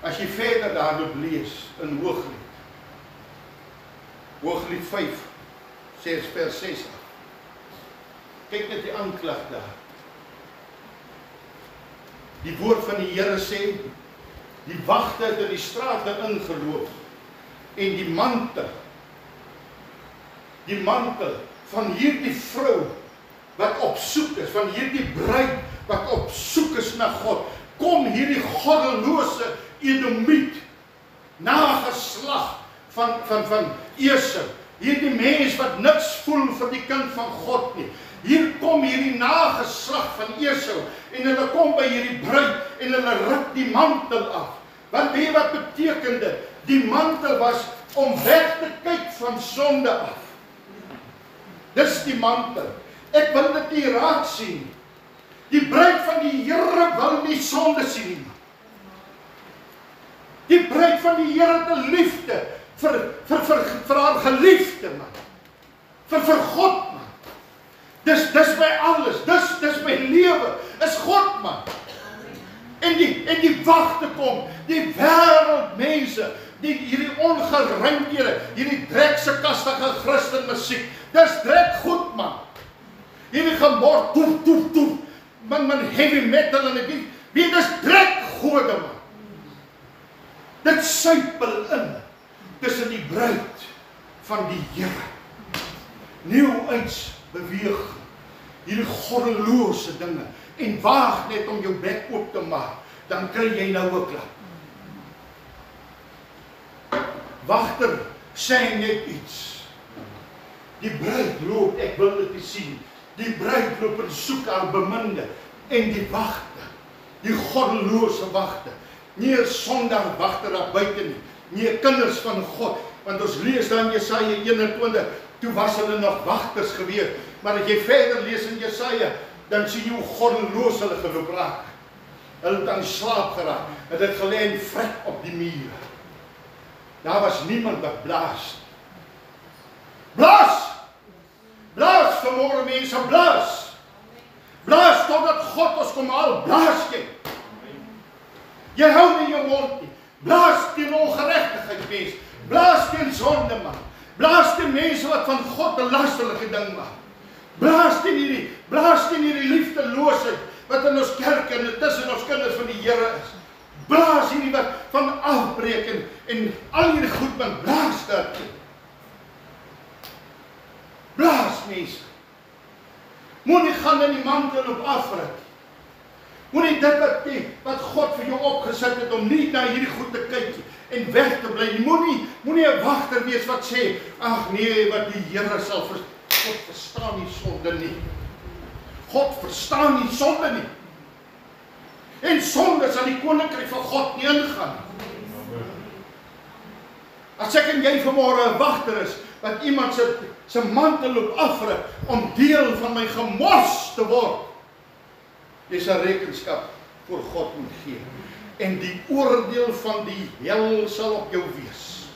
As jy verder daarop lees in Hooglied 5, vers 6. Kyk net die aanklag daar. Die woord van die Here sê, die wagte het in die strate ingeloop en die mantel van hierdie vrou wat op soek is, van hierdie bruid wat op soek is na God, kom hierdie goddelose Edomiet nageslag van Esau. Hierdie mens wat niks voel vir die kind van God nie. Hier kom hierdie nageslag van Esau en hulle kom by hierdie bruid en hulle ruk die mantel af. Want weet wat beteken dit? Die mantel was om weg te kyk van sonde af. Dis die mantel. Ek wil dit nie raak sien. Die bruid van die Here wil nie sonde sien nie. Die bruid van die Here het 'n liefde vir haar geliefde man. Vir God man. Dis my alles. Dis my lewe. Is God man. En die wagte kom, die wêreldmense, hierdie ongeruimdhede, hierdie dreksekastige Christen musiek. Dis drek goed man. Hierdie gemor, toef. Man heavy metal en dit. Wie dis drek gode man. Dit sypel in tussen die bruid van die Here. Nieuwuits beweeg hierdie goddelose dinge en waag net om jou bek oop te maak, dan kry jy nou 'n klap. Wagter sê net iets. Die bruid loop, ek wil dit sien. Die bruid loop en soek haar beminde en die wagte, die goddelose wagte. Nie 'n sondaar wagter daar buite nie. Nie kinders van God, want ons lees dan Jesaja 21, toe was hulle nog wagters gewees, maar as jy verder lees in Jesaja, dan sien jy hoe goddeloos hulle geloop raak. Hulle het aan slaap geraak, het dit gelê en vrek op die mure. Daar was niemand wat blaas. Blaas! Blaas vanmôre mense, blaas! Blaas totdat God ons kom haal, blaas jy! Jy hou nie jou mond nie. Blaas teen ongeregtigheid mense. Blaas teen sonde man. Blaas teen mense wat van God 'n lasterlike ding maak. Blaas teen hierdie liefdeloosheid wat in ons kerk en tussen ons kinders van die Here is. Blaas hierdie wat van afbreek en al hierdie goed man, blaas dit. Blaas mense. Moenie gaan in die mantel op afruk. Moenie dit wat God vir jou opgesit het om nie na hierdie goed te kyk en weg te bly. Moenie 'n wagter wees wat sê, ag nee, wat die Here sal God verstaan nie sonde nie. God verstaan nie sonde nie. En sonde sal die koninkryk van God nie ingaan. As ek en jy vanmôre 'n wagter is, wat iemand se mantel loop afruk om deel van my gemors te word, jy sal rekenskap voor God moet gee. En die oordeel van die hel sal op jou wees.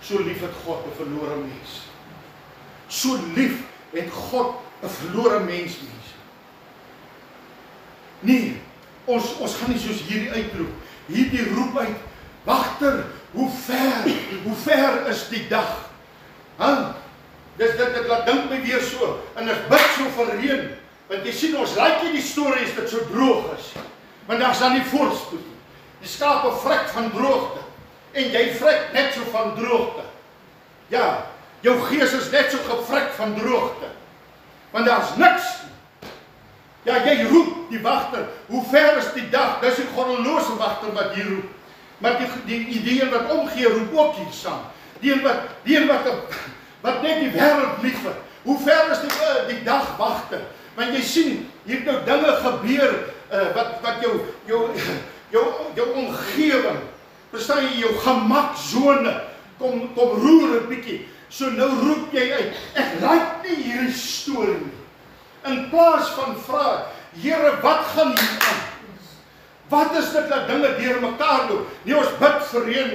So lief het God 'n verlore mens. So lief het God 'n verlore mens. Nee, ons gaan nie soos hierdie uitroep. Hierdie roep uit, wagter, hoe ver is die dag? Dit laat dink my weer so, en ek bid so vir reën. Want jy sien, ons like nie die stories dat so droog is. Want daar's dan nie voorspoed nie. Die skape vrek van droogte. En jy vrek net so van droogte. Ja, jou gees is net so gevrek van droogte. Want daar's niks. Ja, jy roep die wagter. Hoe ver is die dag? Dis die goddelose wagter wat hier roep. Maar die een wat omgee roep ook hier saam. Die een wat net die wêreld liefhet. Hoe ver is die dag wagter? Want jy sien, hier het nou dinge gebeur wat jou omgewing, verstaan jy, jou gemaksone kom roer 'n bietjie. So nou roep jy uit, ek like nie hierdie storie nie. In plaas van vra, Here, wat gaan hier aan? Wat is dit dat dinge deur mekaar loop? Nee, ons bid vir reën,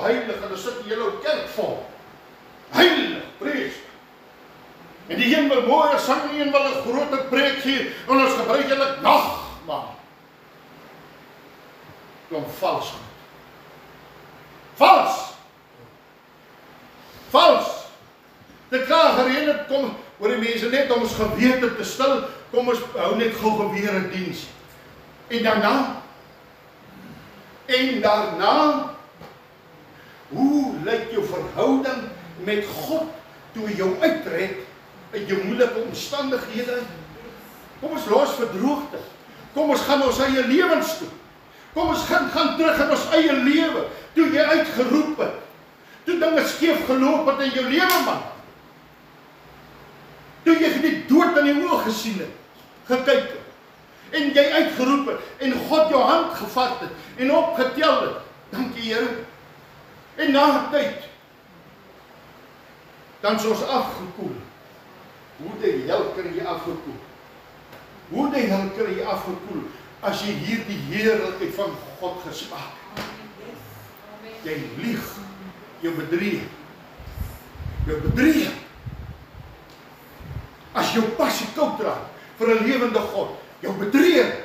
heilig, en ons sit die hele kerk vol. Heilig, prys. En die een wil mooier sang, die een wil 'n groter preek gee, en ons gebruik eintlik nagmaal. Klomp vals goed. Vals! Dit klaar gereën het, kom, oor die mense net om ons gewete te stil, kom ons hou net gou gewere diens. En daarna, hoe lyk jou verhouding met God, toe hy jou uittrek, uit jou moeilike omstandighede? Kom ons los verdroogte. Kom ons gaan ons eie lewens toe. Kom ons gaan terug in ons eie lewe. toe jy uitgeroep het, toe dinge skeef geloop het in jou lewe, man. Toe jy die dood in die oë gesien het, gekyk het, en jy uitgeroep het, en God jou hand gevat het, en opgetel het, dankie Here. En na tyd, dan is ons afgekoel. Hoe die hel kry jy afgekoel? Hoe die hel kry jy afgekoel, as jy hier die heerlikheid van God gesmaak het? Jy lieg, jy bedrieg. Jy bedrieg. As jou passie koud raak vir 'n lewende God, jou bedrieg,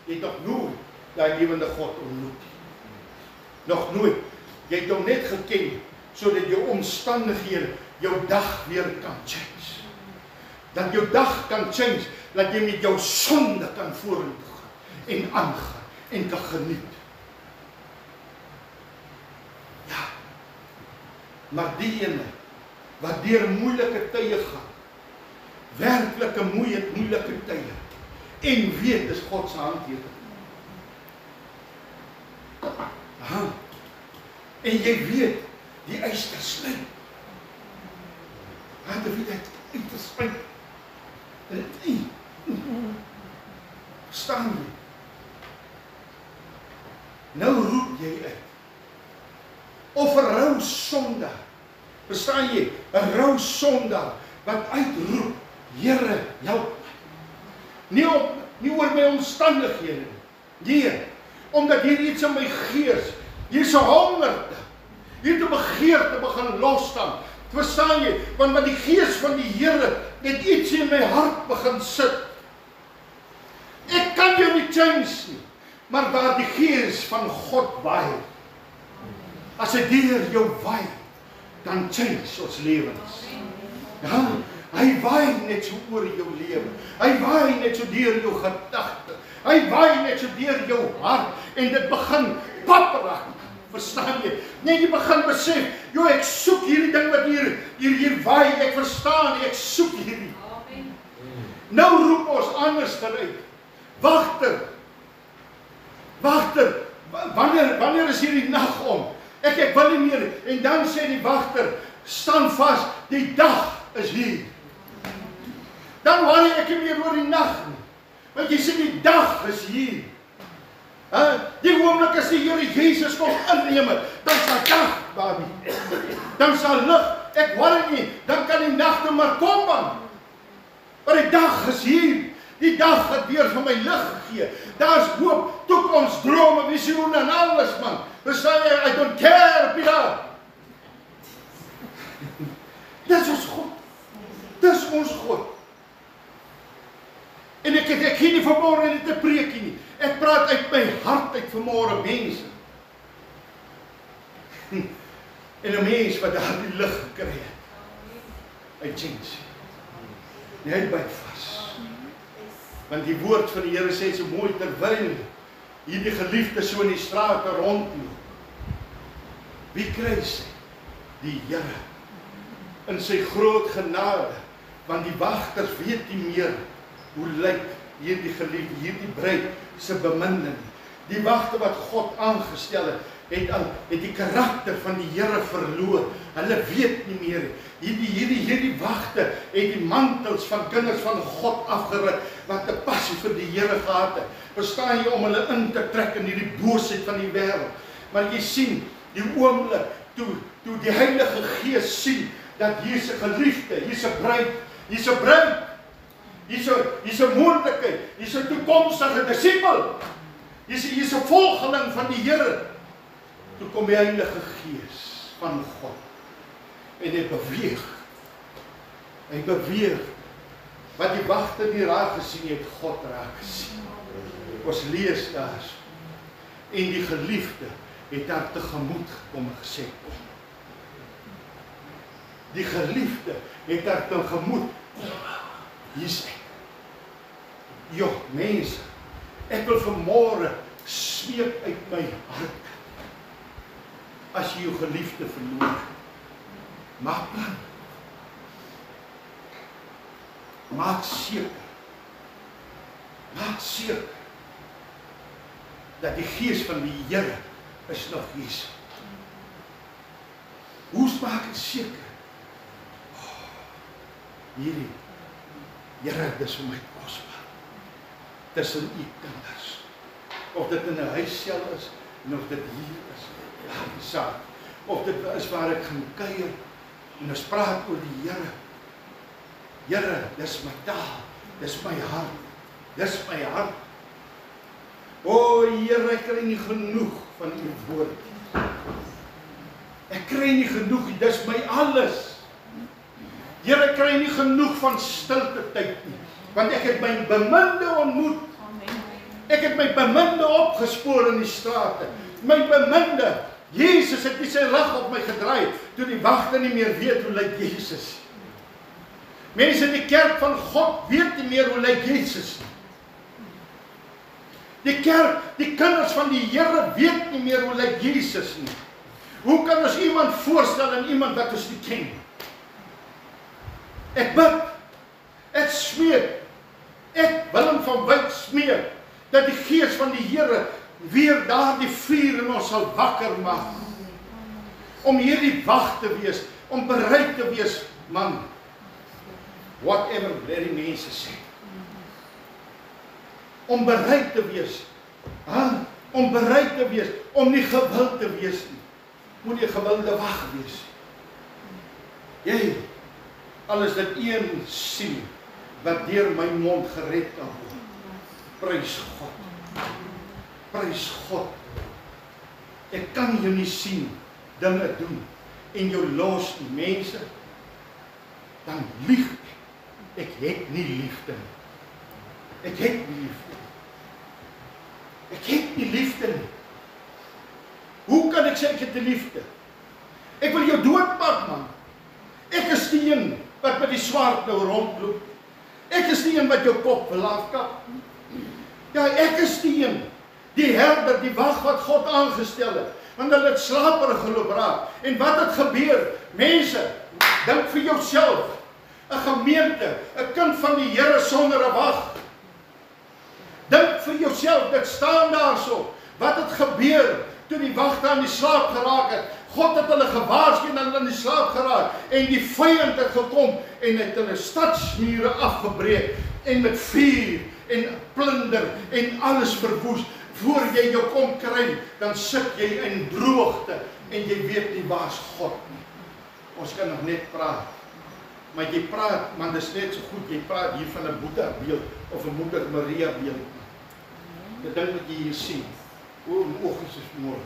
jy het nog nooit daai lewende God ontmoet. Nog nooit. Jy het hom net geken, sodat jou omstandighede jou dag weer kan change. Dat jou dag kan change, dat jy met jou sonde kan vorentoe gaan, en aangaan, en kan geniet. Ja, maar die ene, wat deur moeilike tye gaan, werklike moeilike tye, en weet, is God se handtekening. En jy weet, die yster slyp. Te weet hy uit te slyp. Verstaan jy? Nou roep jy uit. Of 'n rou sondaar. Verstaan jy? 'n Rou sondaar wat uitroep, Here, help my. Nie oor my omstandighede nie. Nee, omdat hier iets in my gees, hier is 'n hongerte, hier 'n begeerte begin losstaan. Verstaan jy? Want met die gees van die Here het iets in my hart begin sit. Ek kan jou nie change nie, maar waar die gees van God waai, as hy deur jou waai, dan change ons lewens. Ja, hy waai net so oor jou lewe. Hy waai net so deur jou gedagte. Hy waai net so deur jou hart en dit begin paperak. Verstaan jy? Nee, jy begin besef, joh, ek soek hierdie ding wat hier waai, ek verstaan, ek soek hierdie. Amen. Nou roep ons anders uit. Wagter, wanneer is hierdie nag om? Ek wil nie meer, en dan sê die wagter, staan vas, die dag is hier. Dan worry ek nie meer oor die nag nie, want jy sê die dag is hier. Die oomblik as die Here Jesus kom inneem, dan sal dag, baby. Dan sal lig, ek worry nie, dan kan die nagte maar kom man. Maar die dag is hier. Die dag het weer vir my lig gegee. Daar is hoop, toekoms, drome, visioene en alles man. Verstaan jy, I don't care, Pieter. Dis ons God. Dis ons God. En ek gee nie vanmôre net 'n preekie nie. Ek praat uit my hart uit vanmôre, mense. En 'n mens wat daardie lig gekry het, hy change. Hy byt vas. Want die woord van die Here sê so mooi, terwyl hierdie geliefde so in die strate rondloop, wie kry sy? Die Here. In sy groot genade, want die wagters weet nie meer hoe lyk hierdie geliefde, hierdie bruid se beminde nie. Die wagte wat God aangestel het die karakter van die Here verloor. Hulle weet nie meer. Hierdie wagte het die mantels van kinders van God afgeruk wat 'n passie vir die Here gehad het. Verstaan jy, om hulle in te trek in hierdie boosheid van die wêreld. Maar jy sien, die oomblik toe die Heilige Gees sien dat hier's 'n geliefde, hier's 'n bruid, hier's 'n moontlikheid, hier's 'n toekomstige disipel. Hier's 'n volgeling van die Here. Toe kom die Heilige Gees van God. En hy beweeg. Hy beweeg. Wat die wagte nie raak gesien het, God raak gesien. Ons lees daar. En die geliefde het haar tegemoet gekom en gesê, kom. Die geliefde het haar tegemoet. Hier's ek. Jo, mense, ek wil vanmôre smeek uit my hart. As jy jou geliefde verloor, maak plan. Maak seker dat die Gees van die Here is nog hier. Ons maak dit seker. Hierdie, Here, dis vir my kosbaar. Tussen u kinders. Of dit in 'n huissel is, en of dit hier is, die saak. Of dit is waar ek gaan kuier, en ons praat oor die Here. Here, dis my taal, dis my hart, dis my hart. O Here, ek kry nie genoeg van u woord. Ek kry nie genoeg, dis my alles. Here, ek kry nie genoeg van stilte tyd nie, want ek het my beminde ontmoet. Ek het my beminde opgespoor in die strate. My beminde, Jesus het nie sy rug op my gedraai, toe die wagte nie meer weet hoe lyk Jesus. Mense in die kerk van God weet nie meer hoe lyk Jesus nie. Die kerk, die kinders van die Here weet nie meer hoe lyk Jesus nie. Hoe kan ons iemand voorstel aan iemand wat ons nie ken? Ek bid, ek smeek, ek Willem van Wyk smeek, dat die Gees van die Here weer daardie vuur in ons sal wakker maak. Om hierdie wag te wees, om bereid te wees, man, whatever die mense sê. Om bereid te wees, om bereid te wees, om nie gewild te wees nie. Moet jy gewilde wag wees. Jy, alles dit een sien, wat deur my mond gered kan word. Prys God. Prys God. Ek kan jou nie sien, dinge doen, en jou los die mense, dan lieg ek. Ek het nie liefde nie. Ek het nie liefde nie. Ek het nie liefde nie. Hoe kan ek sê ek het die liefde? Ek wil jou doodmaak, man. Ek is die een wat met die swaard nou rondloop. Ek is die een wat jou kop wil afkap. Ja, ek is die een, die herder, die wag wat God aangestel het, want hulle het slaperig geloop raak. En wat het gebeur? Mense, dink vir jouself, 'n gemeente, 'n kind van die Here sonder 'n wag. Dink vir jouself, dit staan daarso. Wat het gebeur toe die wagte aan die slaap geraak het? God het hulle gewaarsku en hulle aan die slaap geraak. En die vyand het gekom en het hulle stadsmure afgebreek en met vuur en plunder en alles verwoes. Voor jy jou kom kry, dan sit jy in droogte en jy weet nie waar's God nie. Ons kan nog net praat. Maar jy praat, man, dis net so goed, jy praat hier van 'n Boeta beeld of 'n Moeder Maria beeld. Die ding wat jy hier sien, o, my oogies is môre.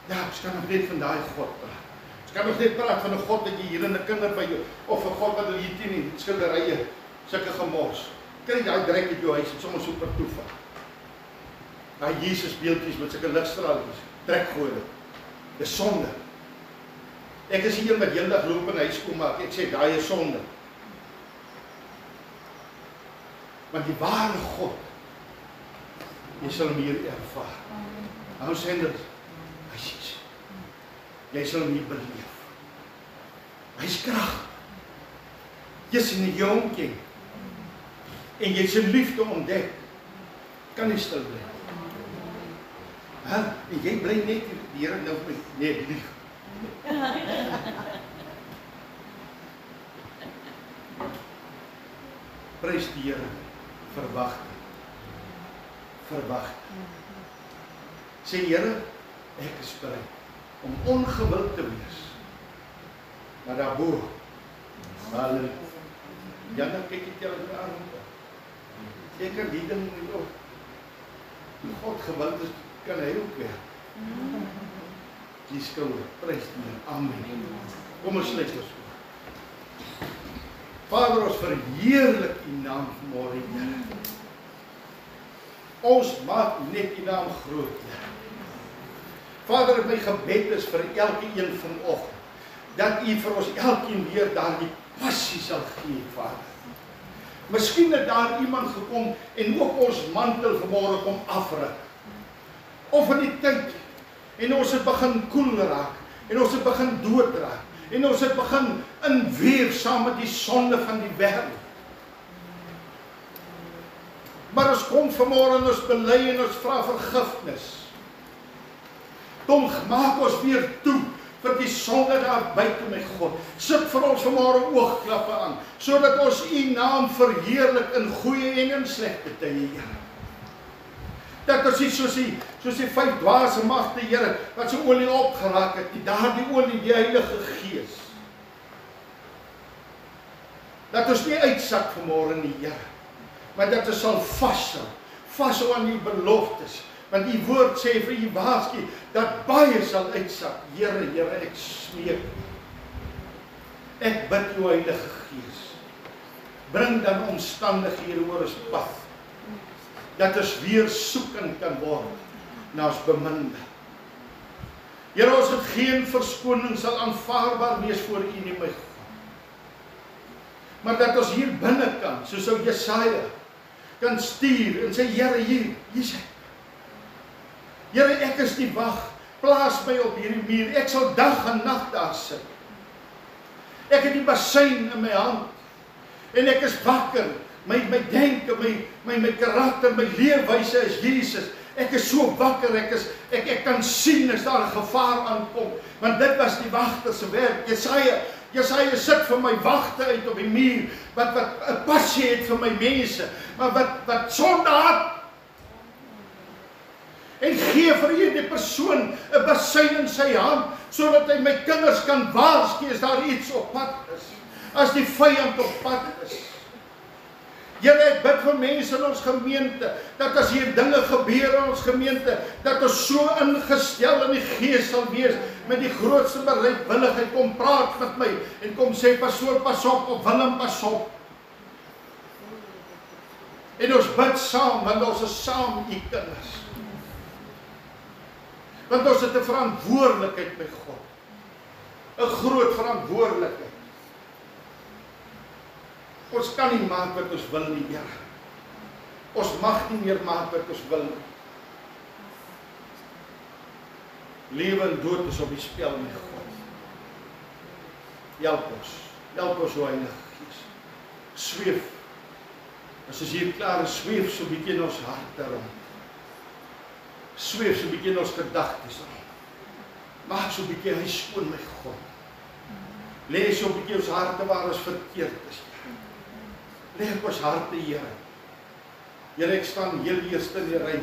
Ja, ons kan nog net van daai God praat. Ons kan nog net praat van 'n God dat jy hier in 'n kinder by jou, of 'n God wat hier teen die skilderye, sulke gemors. Kry daai drek uit jou huis, het sommer super toeval. Daai Jesus beeldjies met sulke ligstraaltjies, trekgode. Dis sonde. Ek is hier met heeldag loop in huis kom maak, ek sê daai is sonde. Want die ware God, jy sal hom hier ervaar. Hou senders, jy sal hom hier beleef. Hy is krag. Jy sien die jong ken. En jy sy liefde ontdek, kan nie stil bly. En jy bly net, die Here nou net lief. Prys die Here, verwag. Verwag. Sê Here, ek is bereid om ongewild te wees. Maar daarbo, halleluja. Ja, dan kyk ek jou in die arm. Ek kan die ding nie op. Die God gewild is, kan hy ook werk. Die skouer, prys die Here, amen. Kom ons sluit ons oor. Vader, ons verheerlik U naam vanmôre, Here. Ons maak net U naam groot, Here. Vader, my gebed is vir elkeen vanoggend, dat U vir ons elkeen weer daardie passie sal gee, Vader. Miskien het daar iemand gekom en ook ons mantel vanmôre kom afruk. Of in die tyd, en ons het begin koel raak, en ons het begin dood raak, en ons het begin inweef saam met die sonde van die wêreld. Maar ons kom vanmôre en ons bely en ons vra vergifnis. Kom, maak ons weer toe vir die sonde daar buite, my God. Sit vir ons vanmôre oogklappe aan, sodat ons U naam verheerlik in goeie en in slegte tye, Here. Dat ons nie soos die 5 dwaase magte, Here, wat so olie opgeraak het, daardie olie, die Heilige Gees. Dat ons nie uitsak vanmôre nie, Here, maar dat ons sal vashou aan U beloftes, want U woord sê vir U waarsku, dat baie sal uitsak. Here, Here, ek smeek, ek bid U Heilige Gees, bring dan omstandighede oor ons pad, dat ons weer soekend kan word na ons beminde. Here, ons het geen verskoning sal aanvaarbaar wees voor U nie, my God. Maar dat ons hier binne kan, soos ou Jesaja, kan stuur en sê, Here, hier is hy. Here, ek is die wag, plaas my op hierdie muur, ek sal dag en nag daar sit. Ek het die basyn in my hand, en ek is wakker, my denke, my karakter, my leefwyse is Jesus. Ek is so wakker, ek kan sien as daar 'n gevaar aankom, want dit was die wagter se werk. Jesaja sit vir my wagte uit op die muur, wat 'n passie het vir my mense, maar wat sonde het. En gee vir hierdie persoon 'n basyn in sy hand, sodat hy my kinders kan waarsku as daar iets op pad is, as die vyand op pad is. Here, ek bid vir mense in ons gemeente, dat as hier dinge gebeur in ons gemeente, dat ons so ingestel in die Gees sal wees, met die grootste bereidwilligheid, kom praat met my, en kom sê, pastoor, pas op, of Willem, pas op. En ons bid saam, want ons is saam U kinders. Want ons het 'n verantwoordelikheid, my God. 'n groot verantwoordelikheid. Ons kan nie maak wat ons wil nie, Here. Ons mag nie meer maak wat ons wil nie. Lewe en dood is op die spel, my God. Help ons, o Heilige Gees. Sweef. As ons hier klaar is, sweef so 'n bietjie in ons harte rond. Sweef so 'n bietjie in ons gedagtes rond. Maak so 'n bietjie hy skoon, my God. Lê so 'n bietjie ons harte waar ons verkeerd is. Lê op ons harte, Here. Here, ek staan heel eerste in die ry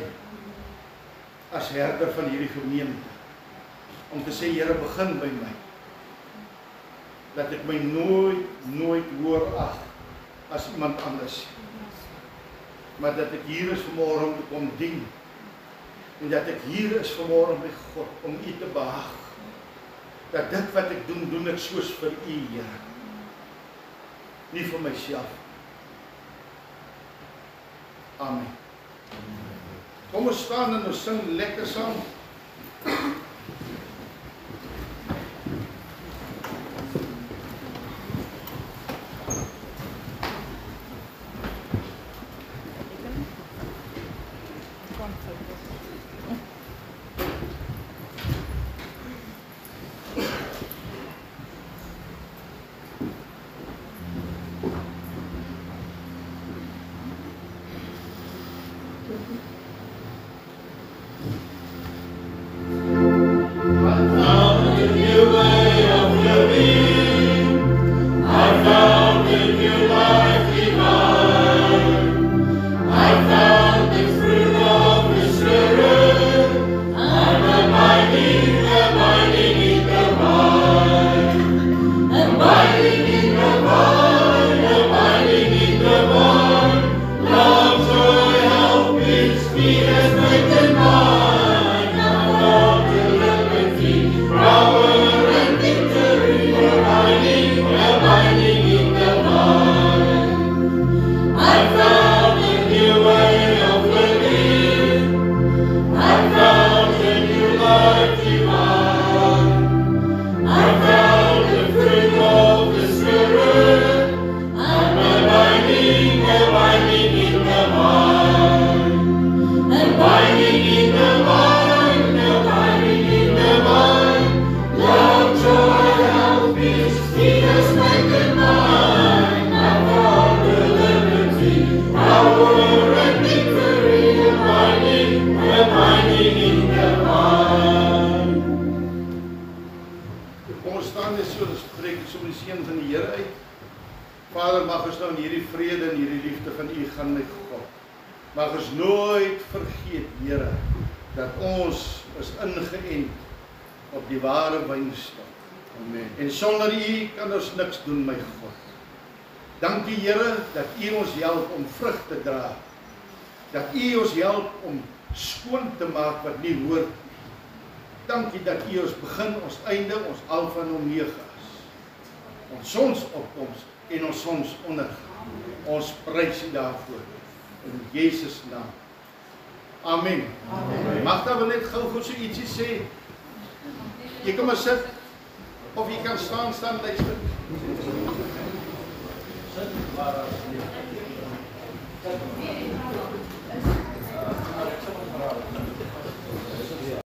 as herder van hierdie gemeente, om te sê, Here, begin by my. Dat ek my nooit hoor ag as iemand anders, maar dat ek hier is vanmôre om te kom dien, en dat ek hier is vanmôre, my God, om U te behaag. Dat dit wat ek doen ek soos vir U, Here. Nie vir myself. Amen. Kom ons staan en ons sing lekker saam. spreek ek sommer die seën van die Here uit. Vader, mag ons nou in hierdie vrede en hierdie liefde van U gaan, my God. Mag ons nooit vergeet, Here, dat ons is ingeënt op die ware wynstok. Amen. En sonder U kan ons niks doen, my God. Dankie, Here, dat U ons help om vrug te dra. Dat U ons help om skoon te maak wat nie hoort nie. Dankie dat U ons begin, ons einde, ons alfa en omega is. Ons sonsopkoms en ons sonsondergang. Ons prys U daarvoor. In Jesus naam. Amen. Amen. Magda wil net gou so ietsie sê. Jy kan maar sit of jy kan staan luister. Sit maar as jy